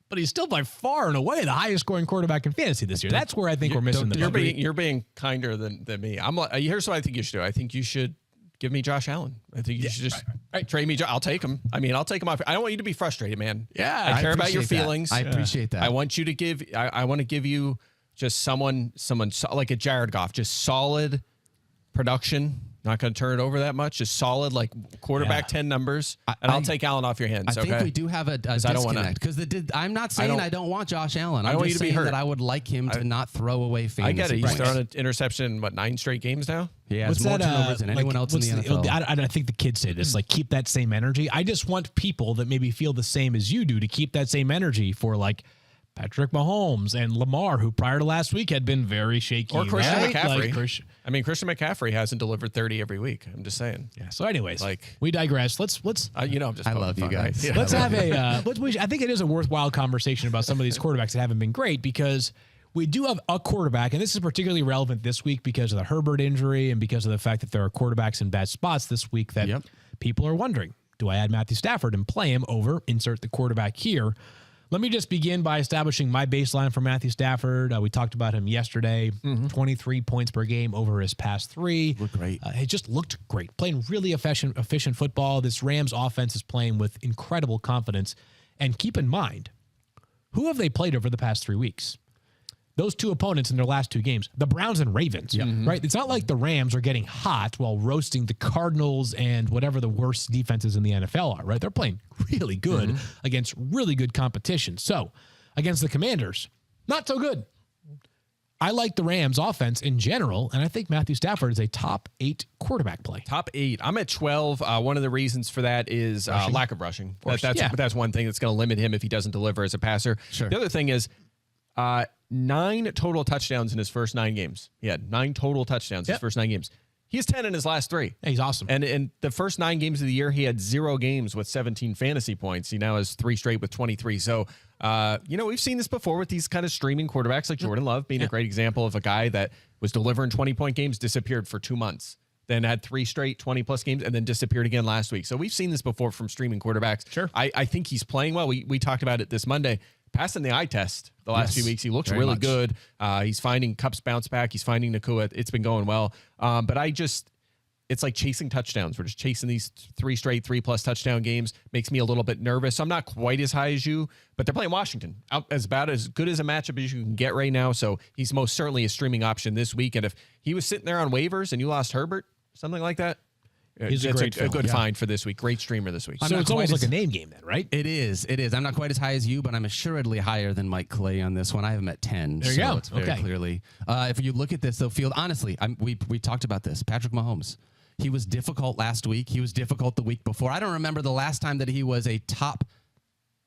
but he's still by far and away the highest scoring quarterback in fantasy this year. That's where I think we're missing the boat. You're being kinder than me. I'm like, here's what I think you should do. I think you should give me Josh Allen. I think you should just trade me. I'll take him. I mean, I'll take him off. I don't want you to be frustrated, man. Yeah, I care about your feelings. I appreciate that. I want you to give. I want to give you just someone like a Jared Goff, just solid production Not going to turn it over that much. Just solid, like quarterback 10 numbers. I'll take Allen off your hands. I think we do have a disconnect because I'm not saying I don't want Josh Allen. I'm just saying that I would like him to not throw away fantasy I get it. He's points. thrown an interception in 9 straight games now. He has more turnovers than anyone else in the NFL. I think the kids say this, like, keep that same energy. I just want people that maybe feel the same as you do to keep that same energy for, like, Patrick Mahomes and Lamar, who prior to last week had been very shaky. Or Christian McCaffrey. Christian McCaffrey hasn't delivered 30 every week. I'm just saying. Yeah. So, anyways, we digress. Let's. I'm just. I love you guys. Yeah, let's have a. I think it is a worthwhile conversation about some of these quarterbacks that haven't been great, because we do have a quarterback, and this is particularly relevant this week because of the Herbert injury and because of the fact that there are quarterbacks in bad spots this week that people are wondering, do I add Matthew Stafford and play him over, insert the quarterback here? Let me just begin by establishing my baseline for Matthew Stafford. We talked about him yesterday, 23 points per game over his past 3. Looked great. He just looked great, playing really efficient football. This Rams offense is playing with incredible confidence. And keep in mind, who have they played over the past 3 weeks? Those 2 opponents in their last 2 games, the Browns and Ravens, right? It's not like the Rams are getting hot while roasting the Cardinals and whatever the worst defenses in the NFL are, right? They're playing really good against really good competition. So against the Commanders, not so good. I like the Rams offense in general, and I think Matthew Stafford is a top 8 quarterback play. Top 8. I'm at 12. One of the reasons for that is lack of rushing. That's one thing that's going to limit him if he doesn't deliver as a passer. Sure. The other thing is 9 total touchdowns in his first 9 games. He had 9 total touchdowns in his first 9 games. He has 10 in his last 3. Yeah, he's awesome. And in the first 9 games of the year, he had 0 games with 17 fantasy points. He now has 3 straight with 23. So, we've seen this before with these kind of streaming quarterbacks like Jordan Love being a great example of a guy that was delivering 20-point games, disappeared for 2 months, then had 3 straight 20-plus games, and then disappeared again last week. So we've seen this before from streaming quarterbacks. Sure. I think he's playing well. We talked about it this Monday. Passing the eye test the last few weeks, he looks really good. He's finding Kupp's bounce back. He's finding Nakua. It's been going well. But it's like chasing touchdowns. We're just chasing these 3 straight 3+ touchdown games. Makes me a little bit nervous. I'm not quite as high as you, but they're playing Washington. About as good as a matchup as you can get right now. So he's most certainly a streaming option this week. And if he was sitting there on waivers and you lost Herbert, something like that, he's a good find for this week. Great streamer this week. So it's almost like a name game then, right? It is. I'm not quite as high as you, but I'm assuredly higher than Mike Clay on this one. I have him at 10. There you go. It's very clearly. If you look at this, though, Field, honestly, we talked about this. Patrick Mahomes. He was difficult last week. He was difficult the week before. I don't remember the last time that he was a top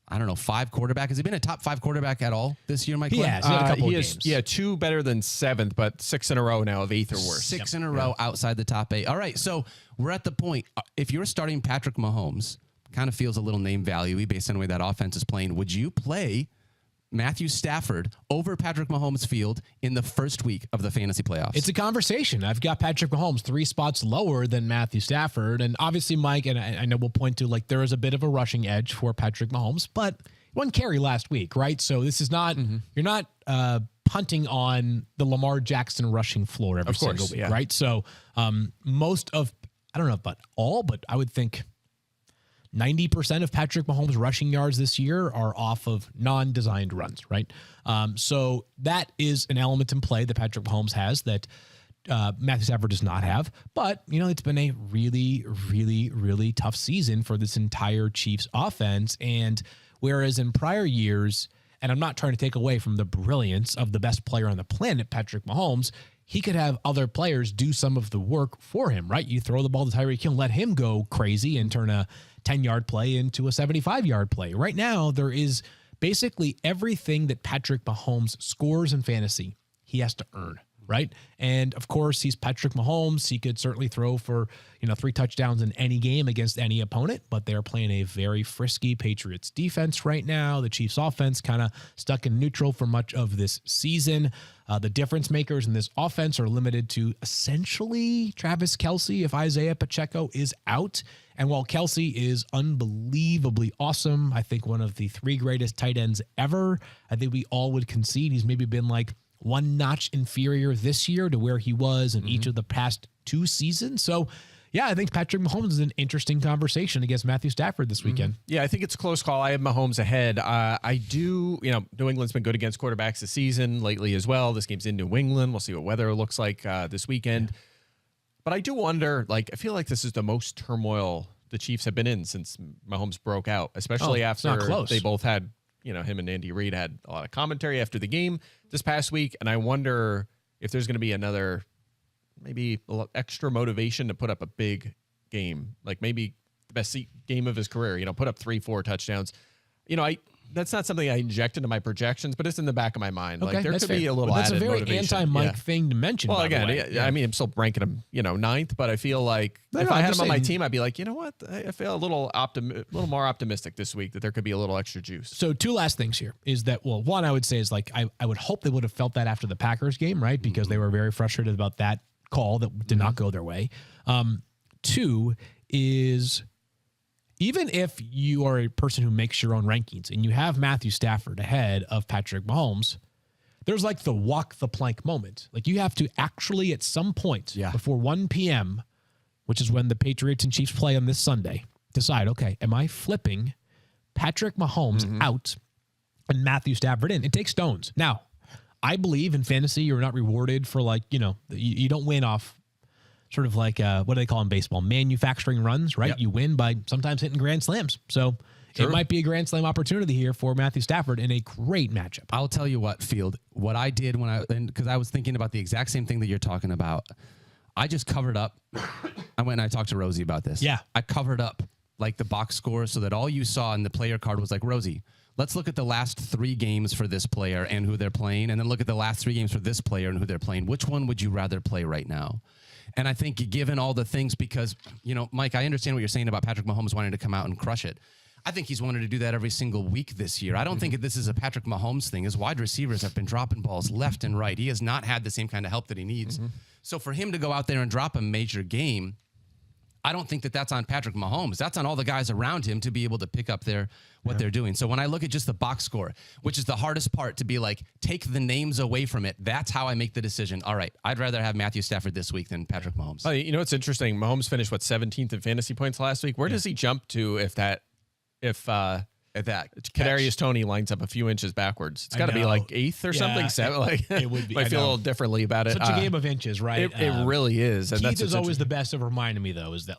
5 quarterback. Has he been a top 5 quarterback at all this year, Mike? He has. He had a couple of games. Yeah, 2 better than 7th, but 6 in a row now of 8th or worse. 6 in a row outside the top 8. All right, so we're at the point. If you're starting Patrick Mahomes, kind of feels a little name value-y based on the way that offense is playing. Would you play Matthew Stafford over Patrick Mahomes Field in the first week of the fantasy playoffs? It's a conversation. I've got Patrick Mahomes 3 spots lower than Matthew Stafford. And obviously, Mike, and I know we'll point to, like, there is a bit of a rushing edge for Patrick Mahomes, but 1 carry last week, right? So this is not, you're not punting on the Lamar Jackson rushing floor every single week, right? So most of, I don't know about all, but I would think 90% of Patrick Mahomes' rushing yards this year are off of non-designed runs, right? So that is an element in play that Patrick Mahomes has that Matthew Stafford does not have. But, it's been a really, really, really tough season for this entire Chiefs offense. And whereas in prior years, and I'm not trying to take away from the brilliance of the best player on the planet, Patrick Mahomes, he could have other players do some of the work for him, right? You throw the ball to Tyreek Hill, let him go crazy and turn a 10-yard play into a 75-yard play. Right now, there is basically everything that Patrick Mahomes scores in fantasy, he has to earn, right? And of course, he's Patrick Mahomes. He could certainly throw for, 3 touchdowns in any game against any opponent, but they're playing a very frisky Patriots defense right now. The Chiefs offense kind of stuck in neutral for much of this season. The difference makers in this offense are limited to essentially Travis Kelce if Isaiah Pacheco is out. And while Kelce is unbelievably awesome, I think one of the 3 greatest tight ends ever, I think we all would concede he's maybe been like 1 notch inferior this year to where he was in each of the past 2 seasons. So, yeah, I think Patrick Mahomes is an interesting conversation against Matthew Stafford this weekend. Yeah, I think it's a close call. I have Mahomes ahead. I do, New England's been good against quarterbacks this season lately as well. This game's in New England. We'll see what weather looks like this weekend. But I do wonder, like, I feel like this is the most turmoil the Chiefs have been in since Mahomes broke out, especially after they both had, him and Andy Reid had a lot of commentary after the game this past week. And I wonder if there's going to be another, maybe a little extra motivation to put up a big game, like maybe the best game of his career, put up 3-4 touchdowns. That's not something I inject into my projections, but it's in the back of my mind. Okay, like there could be a little that's added a very motivation. anti-Mike thing to mention. Well, by again, the way. I mean, I'm still ranking him, ninth, but I feel like if I had him on my team, I'd be like, you know what? I feel a little more optimistic this week that there could be a little extra juice. So 2 last things here is that, well, one I would say is like I would hope they would have felt that after the Packers game, right? Because they were very frustrated about that call that did not go their way. 2 is, even if you are a person who makes your own rankings and you have Matthew Stafford ahead of Patrick Mahomes, there's like the walk the plank moment. Like you have to actually at some point before 1 p.m., which is when the Patriots and Chiefs play on this Sunday, decide, okay, am I flipping Patrick Mahomes out and Matthew Stafford in? It takes stones. Now, I believe in fantasy you're not rewarded for you don't win off sort of like, what do they call in baseball? Manufacturing runs, right? Yep. You win by sometimes hitting grand slams. So it might be a grand slam opportunity here for Matthew Stafford in a great matchup. I'll tell you what, Field, what I did because I was thinking about the exact same thing that you're talking about. I just covered up. I went and I talked to Rosie about this. Yeah. I covered up like the box score so that all you saw in the player card was like, Rosie, let's look at the last 3 games for this player and who they're playing, and then look at the last 3 games for this player and who they're playing. Which one would you rather play right now? And I think given all the things, because, Mike, I understand what you're saying about Patrick Mahomes wanting to come out and crush it. I think he's wanted to do that every single week this year. I don't think this is a Patrick Mahomes thing. His wide receivers have been dropping balls left and right. He has not had the same kind of help that he needs. So for him to go out there and drop a major game, I don't think that's on Patrick Mahomes. That's on all the guys around him to be able to pick up what they're doing. So when I look at just the box score, which is the hardest part to be like, take the names away from it, that's how I make the decision. All right, I'd rather have Matthew Stafford this week than Patrick Mahomes. Oh, it's interesting. Mahomes finished, 17th in fantasy points last week? Where does he jump to if Kadarius Toney lines up a few inches backwards? It's got to be like 8th or something. 7th. It would be. I feel a little differently about it. Such a game of inches, right? It really is. And Keith is always the best of reminding me, though, is that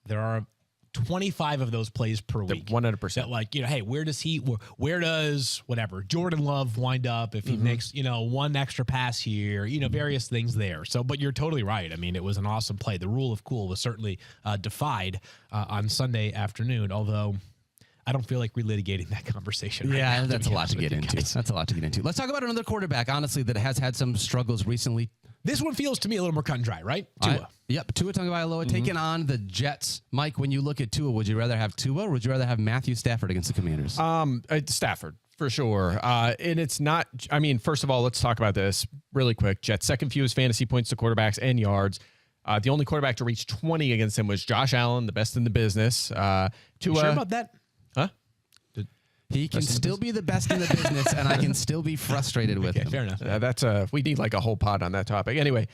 there are 25 of those plays per week. 100%. That hey, where does whatever Jordan Love wind up if he makes, one extra pass here, various things there. So, but you're totally right. I mean, it was an awesome play. The rule of cool was certainly defied on Sunday afternoon, although I don't feel like relitigating that conversation. Yeah, right, that's a lot to get into. That's a lot to get into. Let's talk about another quarterback, honestly, that has had some struggles recently. This one feels to me a little more cut and dry, right? Tua. Tua Tagovailoa taking on the Jets. Mike, when you look at Tua, would you rather have Tua or would you rather have Matthew Stafford against the Commanders? Stafford, for sure. And it's not, first of all, let's talk about this really quick. Jets, second fewest fantasy points to quarterbacks and yards. The only quarterback to reach 20 against him was Josh Allen, the best in the business. Tua, you sure about that? Huh? He can still be the best in the business, and I can still be frustrated with him. Fair enough. We need a whole pod on that topic. Anyway,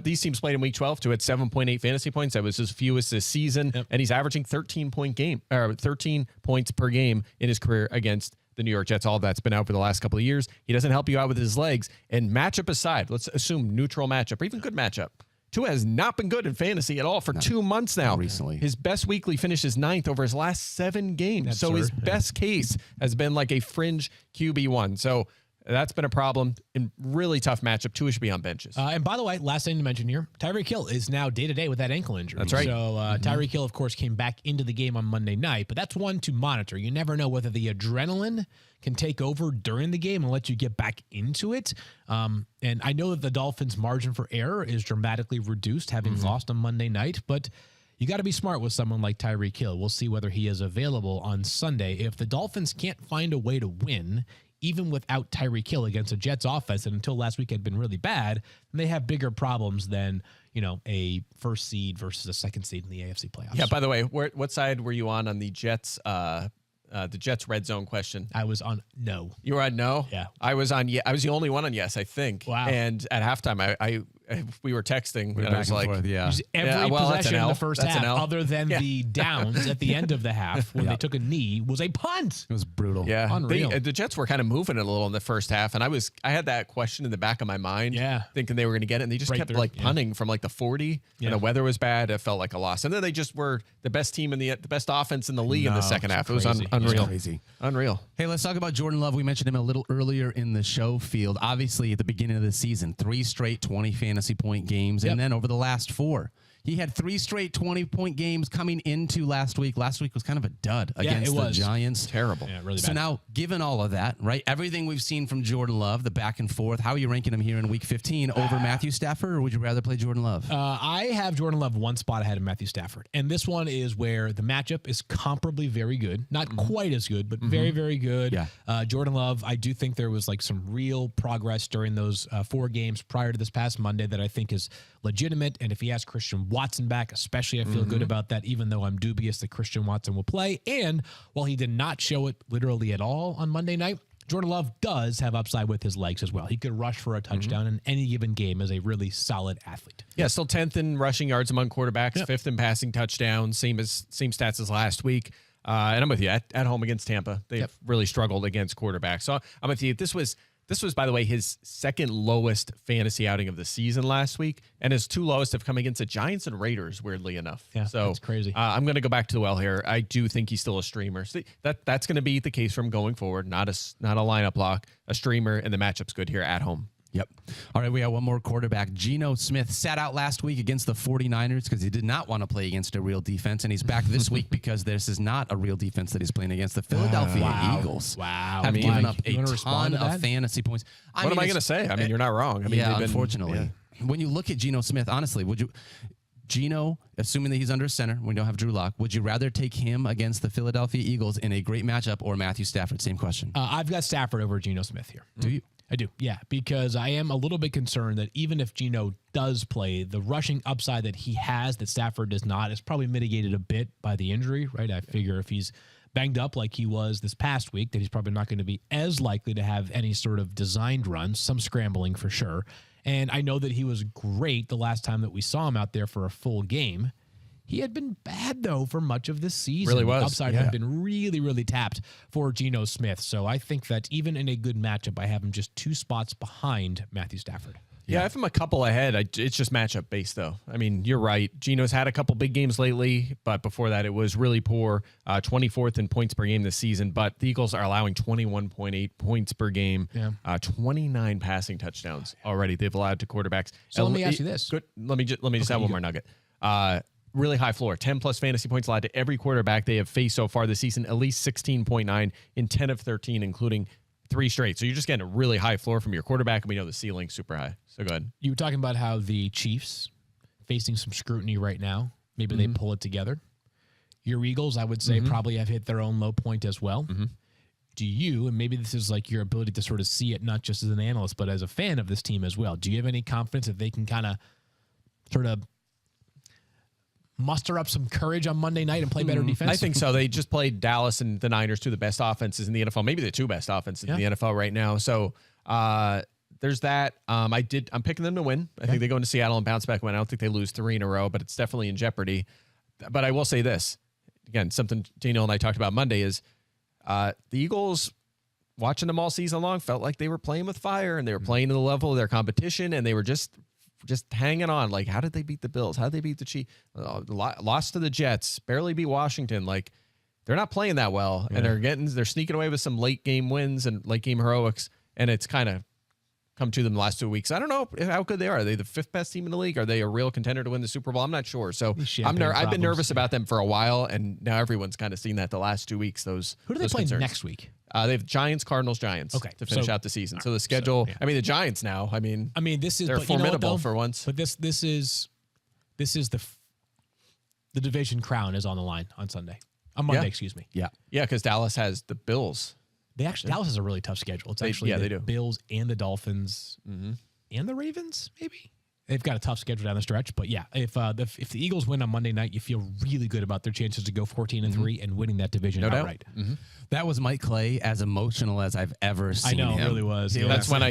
these teams played in week 12. Tua had 7.8 fantasy points. That was his fewest this season, and he's averaging 13 points per game in his career against the New York Jets. All of that's been out for the last couple of years. He doesn't help you out with his legs. And matchup aside, let's assume neutral matchup or even good matchup. Tua has not been good in fantasy at all for 2 months now. Recently. His best weekly finish is 9th over his last 7 games. His best case has been a fringe QB1. So that's been a problem in really tough matchup. Tua should be on benches. And by the way, last thing to mention here, Tyreek Hill is now day-to-day with that ankle injury. That's right. So Tyreek Hill, of course, came back into the game on Monday night, but that's one to monitor. You never know whether the adrenaline can take over during the game and let you get back into it. And I know that the Dolphins' margin for error is dramatically reduced, having lost on Monday night, but you got to be smart with someone like Tyreek Hill. We'll see whether he is available on Sunday. If the Dolphins can't find a way to win, even without Tyreek Hill against a Jets offense that until last week had been really bad, they have bigger problems than, a first seed versus a second seed in the AFC playoffs. Yeah, by the way, what side were you on the Jets red zone question? I was on no. You were on no? Yeah. I was on I was the only one on yes, I think. Wow. And at halftime, we were texting, and I back was and like, forth, yeah. Every well, that's an possession in L. the first That's an half, L. other than the downs at the end of the half when they took a knee, was a punt. It was brutal. yeah, Unreal. the Jets were kind of moving it a little in the first half, and I had that question in the back of my mind, thinking they were going to get it, and they just kept like punting from like the 40, and the weather was bad. It felt like a loss, and then they just were the best team in the best offense in the league in the second half. It was unreal. Crazy. Unreal. Hey, let's talk about Jordan Love. We mentioned him a little earlier in the show field. Obviously, at the beginning of the season, 3 straight 20 fantasy point games, and then over the last 4. He had 3 straight 20-point games coming into last week. Last week was kind of a dud against the Giants. Terrible. Yeah, really bad. So now, given all of that, right, everything we've seen from Jordan Love, the back and forth, how are you ranking him here in Week 15 over Matthew Stafford, or would you rather play Jordan Love? I have Jordan Love one spot ahead of Matthew Stafford. And this one is where the matchup is comparably very good. Not quite as good, but very, very good. Yeah. Jordan Love, I do think there was like some real progress during those 4 games prior to this past Monday that I think is legitimate. And if he has Christian Watson back, especially, I feel good about that, even though I'm dubious that Christian Watson will play. And while he did not show it literally at all on Monday night, Jordan Love does have upside with his legs as well. He could rush for a touchdown in any given game as a really solid athlete. Yeah, still 10th in rushing yards among quarterbacks, 5th in passing touchdowns, same stats as last week. And I'm with you. At home against Tampa, they've really struggled against quarterbacks. So I'm with you. This was, by the way, his second lowest fantasy outing of the season last week, and his 2 lowest have come against the Giants and Raiders, weirdly enough. Yeah, so that's crazy. I'm going to go back to the well here. I do think he's still a streamer. So that's going to be the case from going forward. Not a lineup lock, a streamer, and the matchup's good here at home. Yep. All right, we have one more quarterback. Geno Smith sat out last week against the 49ers because he did not want to play against a real defense, and he's back this week because this is not a real defense that he's playing against. The Philadelphia Eagles have given up a ton of fantasy points. What am I going to say? I mean, you're not wrong. I mean, unfortunately. When you look at Geno Smith, honestly, Geno, assuming that he's under center, we don't have Drew Lock, would you rather take him against the Philadelphia Eagles in a great matchup or Matthew Stafford? Same question. I've got Stafford over Geno Smith here. Do you? I do, yeah, because I am a little bit concerned that even if Geno does play, the rushing upside that he has that Stafford does not is probably mitigated a bit by the injury, right? I figure if he's banged up like he was this past week, that he's probably not going to be as likely to have any sort of designed runs, some scrambling for sure. And I know that he was great the last time that we saw him out there for a full game. He had been bad, though, for much of this season. Really was. The upside had been really, really tapped for Geno Smith. So I think that even in a good matchup, I have him just 2 spots behind Matthew Stafford. Yeah, I have him a couple ahead. It's just matchup based, though. I mean, you're right. Geno's had a couple big games lately, but before that, it was really poor. 24th in points per game this season, but the Eagles are allowing 21.8 points per game. 29 passing touchdowns already they've allowed to quarterbacks. So let me ask you this. Good. Let me just add one more nugget. Really high floor, 10 plus fantasy points allowed to every quarterback they have faced so far this season, at least 16.9 in 10 of 13, including 3 straight. So you're just getting a really high floor from your quarterback, and we know the ceiling's super high. So go ahead. You were talking about how the Chiefs facing some scrutiny right now. Maybe they pull it together. Your Eagles, I would say, probably have hit their own low point as well. Do you, and maybe this is like your ability to sort of see it, not just as an analyst, but as a fan of this team as well, do you have any confidence that they can kind of sort of muster up some courage on Monday night and play better defense? I think so. They just played Dallas and the Niners, 2 of the best offenses in the NFL, maybe the 2 best offenses in the NFL right now. So there's that. I'm picking them to win. I think they go into Seattle and bounce back win. I don't think they lose 3 in a row, but it's definitely in jeopardy. But I will say this, again, something Geno and I talked about Monday is the Eagles, watching them all season long, felt like they were playing with fire and they were playing to the level of their competition, and they were just hanging on. Like, how did they beat the Bills? How did they beat the Chiefs? Lost to the Jets, barely beat Washington. Like, they're not playing that well, and they're sneaking away with some late game wins and late game heroics, and it's kind of come to them the last 2 weeks. I don't know how good they are. Are they the 5th best team in the league? Are they a real contender to win the Super Bowl? I'm not sure. So I've been nervous about them for a while, and now everyone's kind of seen that the last 2 weeks. Who do they play next week? They have Giants, Cardinals, Giants to finish out the season. So the schedule, I mean, the Giants now, I mean, they're formidable for once. But this is the division crown is on the line on Monday, excuse me. Yeah. Yeah, because Dallas has the Bills. Dallas has a really tough schedule. It's actually they do. Bills and the Dolphins and the Ravens, maybe. They've got a tough schedule down the stretch, but yeah, if the Eagles win on Monday night, you feel really good about their chances to go 14-3 and winning that division outright. Mm-hmm. That was Mike Clay, as emotional as I've ever seen him. I know, it really was. Yeah. That's when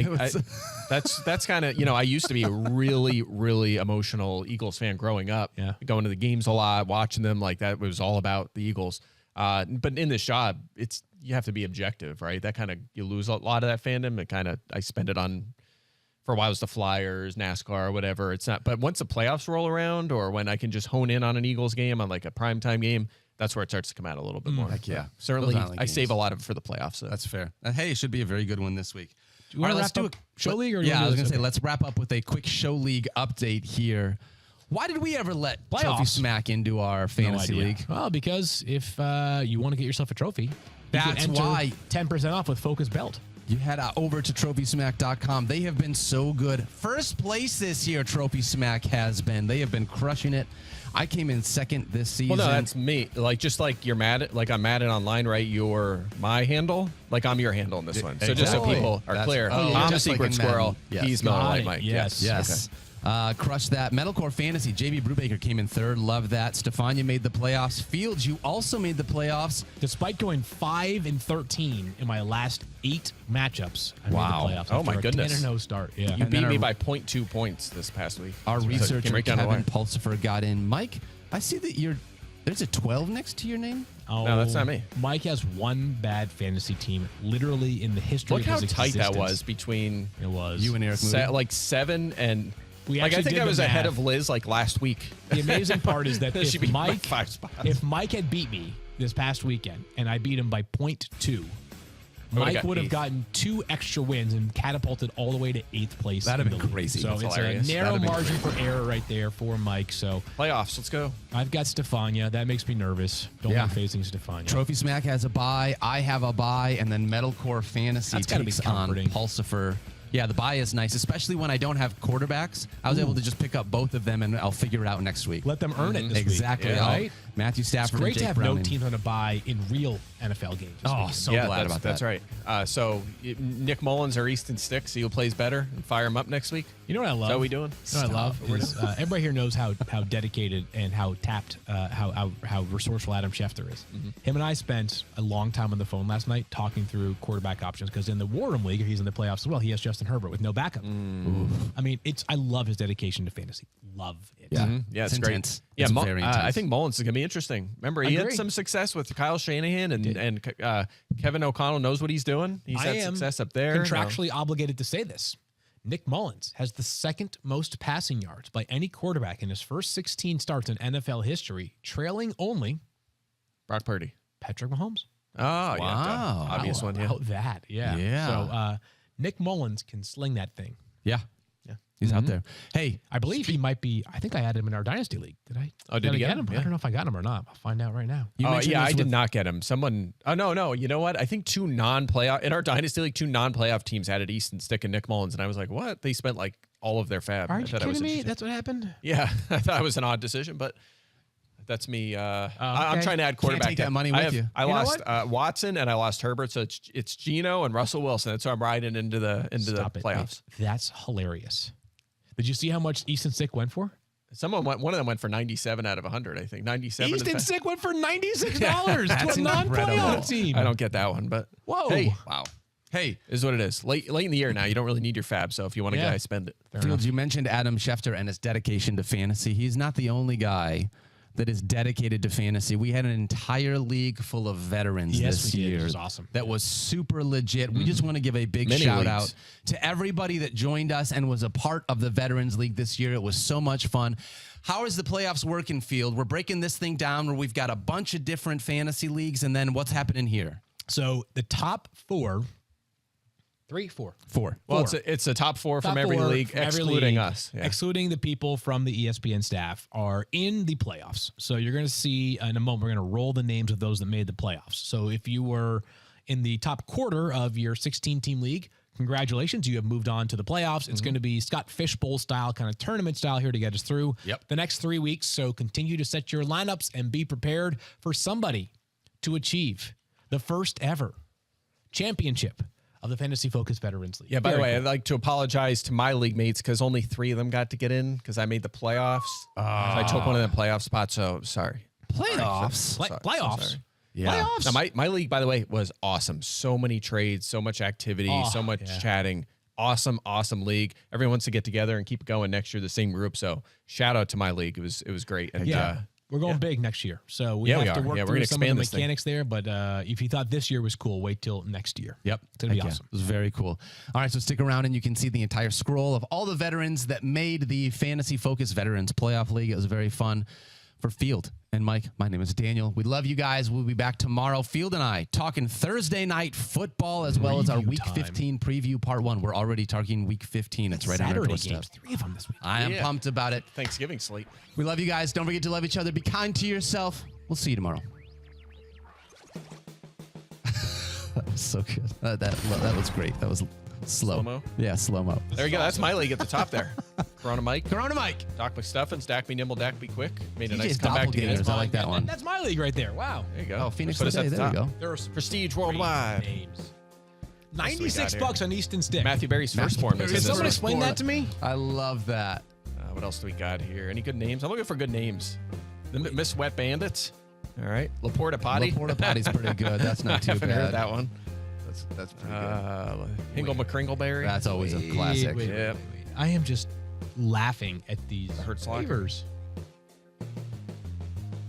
that's kind of, I used to be a really, really emotional Eagles fan growing up. Yeah. Going to the games a lot, watching them, like that was all about the Eagles. But in this job, you have to be objective, right? That kind of, you lose a lot of that fandom. I spend it on, for a while, it was the Flyers, NASCAR, whatever. It's not, but once the playoffs roll around, or when I can just hone in on an Eagles game, on like a primetime game, that's where it starts to come out a little bit more. Heck yeah. Certainly, Those I save a lot of it for the playoffs. So. That's fair. Hey, it should be a very good one this week. All right, let's do a show league. Or I was going to say, let's wrap up with a quick show league update here. Why did we ever let Trophy Smack into our fantasy league? Well, because if you want to get yourself a trophy, that's why 10% off with Focus Belt. You head over to TrophySmack.com. They have been so good. First place this year, Trophy Smack has been. They have been crushing it. I came in second this season. Well, no, that's me. Just like you're mad, like I'm mad at online, right? You're my handle, like I'm your handle in this one. So just so people are clear, I'm a secret squirrel. Yes. He's Miller Lite Mike. Yes. Okay. Crushed that. Metalcore Fantasy, JB Brubaker came in third. Love that. Stefania made the playoffs. Fields, you also made the playoffs. Despite going 5-13 in my last 8 matchups, I made the playoffs. Oh, my goodness. 10-0 start. Yeah. You beat me by 0.2 points this past week. Our researcher, Kevin Pulsifer, got in. Mike, I see that there's a 12 next to your name. Oh, no, that's not me. Mike has one bad fantasy team literally in the history of his existence. Look how tight existence. that was between you and Eric. Like 7 and... I think I was ahead of Liz last week. The amazing part is that if Mike had beat me this past weekend and I beat him by 0.2, Mike would have gotten 2 extra wins and catapulted all the way to 8th place. That'd have been crazy. So it's a narrow margin for error right there for Mike. So playoffs, let's go. I've got Stefania. That makes me nervous. Don't be facing Stefania. Trophy Smack has a bye. I have a bye, and then Metalcore Fantasy takes on Pulsifer. Yeah, the bye is nice, especially when I don't have quarterbacks. I was able to just pick up both of them, and I'll figure it out next week. Let them earn it this week. Exactly. Yeah. Right? Matthew Stafford. It's great and Jake to have Browning. no teams on a bye in real NFL games. So glad about that. That's right. So Nick Mullins or Easton Stick, see who plays better, and fire him up next week. You know what I love? Is that what we doing? You know what I love is everybody here knows how dedicated and how tapped, how resourceful Adam Schefter is. Mm-hmm. Him and I spent a long time on the phone last night talking through quarterback options because in the War Room League, he's in the playoffs as well. He has Justin Herbert with no backup. I mean, I love his dedication to fantasy. Love it. Yeah, yeah, it's intense. Great. It's Yeah, very intense. I think Mullins is gonna be interesting. Remember, he had some success with Kyle Shanahan and Kevin O'Connell knows what he's doing. He's had success up there. Contractually obligated to say this. Nick Mullins has the second most passing yards by any quarterback in his first 16 starts in NFL history, trailing only Brock Purdy, Patrick Mahomes. Oh, wow. Obvious one. How that? Yeah. So Nick Mullins can sling that thing. Yeah. He's out there. Hey, I believe he might be. I think I had him in our Dynasty League. Did I? Oh, did you get him? I don't know if I got him or not. I'll find out right now. I did not get him. Someone. Oh, no. You know what? I think 2 non-playoff in our Dynasty League, 2 non-playoff teams added Easton Stick and Nick Mullins, and I was like, what? They spent like all of their fab. Are you kidding me? That's what happened? Yeah, I thought it was an odd decision, but that's me. I'm trying to add quarterback. Can't take that money with you. I lost Watson and I lost Herbert, so it's Geno and Russell Wilson. That's why I'm riding into the playoffs. Wait, that's hilarious. Did you see how much Easton Stick went for? One of them went for 97 out of 100, I think. 97. Easton Stick went for $96 to a non-playoff team. I don't get that one, but whoa. Hey, wow. Hey, is what it is. Late in the year now, you don't really need your fab, so if you want a guy, spend it. Fields, you mentioned Adam Schefter and his dedication to fantasy. He's not the only guy that is dedicated to fantasy. We had an entire league full of veterans this year. It was awesome. That was super legit. We just want to give a big shout out to everybody that joined us and was a part of the Veterans League this year. It was so much fun. How is the playoffs working, Field? We're breaking this thing down where we've got a bunch of different fantasy leagues, and then what's happening here? So the top 4. 4. Well, it's a top 4 from every league, excluding us. Yeah. Excluding the people from the ESPN staff are in the playoffs. So you're going to see in a moment, we're going to roll the names of those that made the playoffs. So if you were in the top quarter of your 16-team league, congratulations, you have moved on to the playoffs. It's going to be Scott Fishbowl style, kind of tournament style here to get us through the next 3 weeks. So continue to set your lineups and be prepared for somebody to achieve the first ever championship of the Fantasy Focus Veterans League. Yeah, by the Very way, cool. I'd like to apologize to my league mates because only 3 of them got to get in because I made the playoffs. So I took one of them playoff spots, so sorry. Playoffs? Playoffs? Sorry. Yeah. Playoffs? Now, my league, by the way, was awesome. So many trades, so much activity, so much chatting. Awesome league. Everyone wants to get together and keep going next year, the same group. So shout out to my league. It was great. And we're going big next year. So we Yeah, we have to are. work Yeah, we're through gonna some of the expand this thing. mechanics there. But if you thought this year was cool, wait till next year. Yep. It's going to be Heck yeah. awesome. It was very cool. All right, so stick around and you can see the entire scroll of all the veterans that made the Fantasy Focus Veterans Playoff League. It was very fun for Field and Mike. My name is Daniel. We love you guys. We'll be back tomorrow. Field and I talking Thursday night football as well as our Week 15 preview part 1. We're already talking Week 15. It's right on our Saturday doorstep. games, 3 of them this week. I am pumped about it. Thanksgiving slate. We love you guys. Don't forget to love each other. Be kind to yourself. We'll see you tomorrow. That was so good. That was great. That was slow. Slow-mo? Yeah, slow-mo. There you go. That's my league at the top there. Corona Mike. Corona Mike. Doc McStuffins, Dak be nimble, Dak be quick. Made a DJ's nice comeback to get doppelgangers. in. I like that one. That's my league right there. Wow. There you go. Oh, Phoenix Put us today. at the There we top. go. There's Prestige worldwide. names. we got 96 here? bucks on Easton Stick. Matthew Berry's firstborn. Can Misses someone this explain that to me? I love that. What else do we got here? Any good names? I'm looking for good names. The Miss Wet Bandits. All right. Laporta Potty. Laporta Potty's pretty good. That's not too I haven't bad. heard that one. That's pretty good. Hingle McCringleberry. That's always a classic. Wait. Yep. I am just laughing at these Hertzlocker. waivers.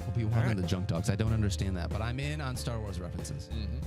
Hope you want the junk dogs. I don't understand that, but I'm in on Star Wars references. Mm-hmm.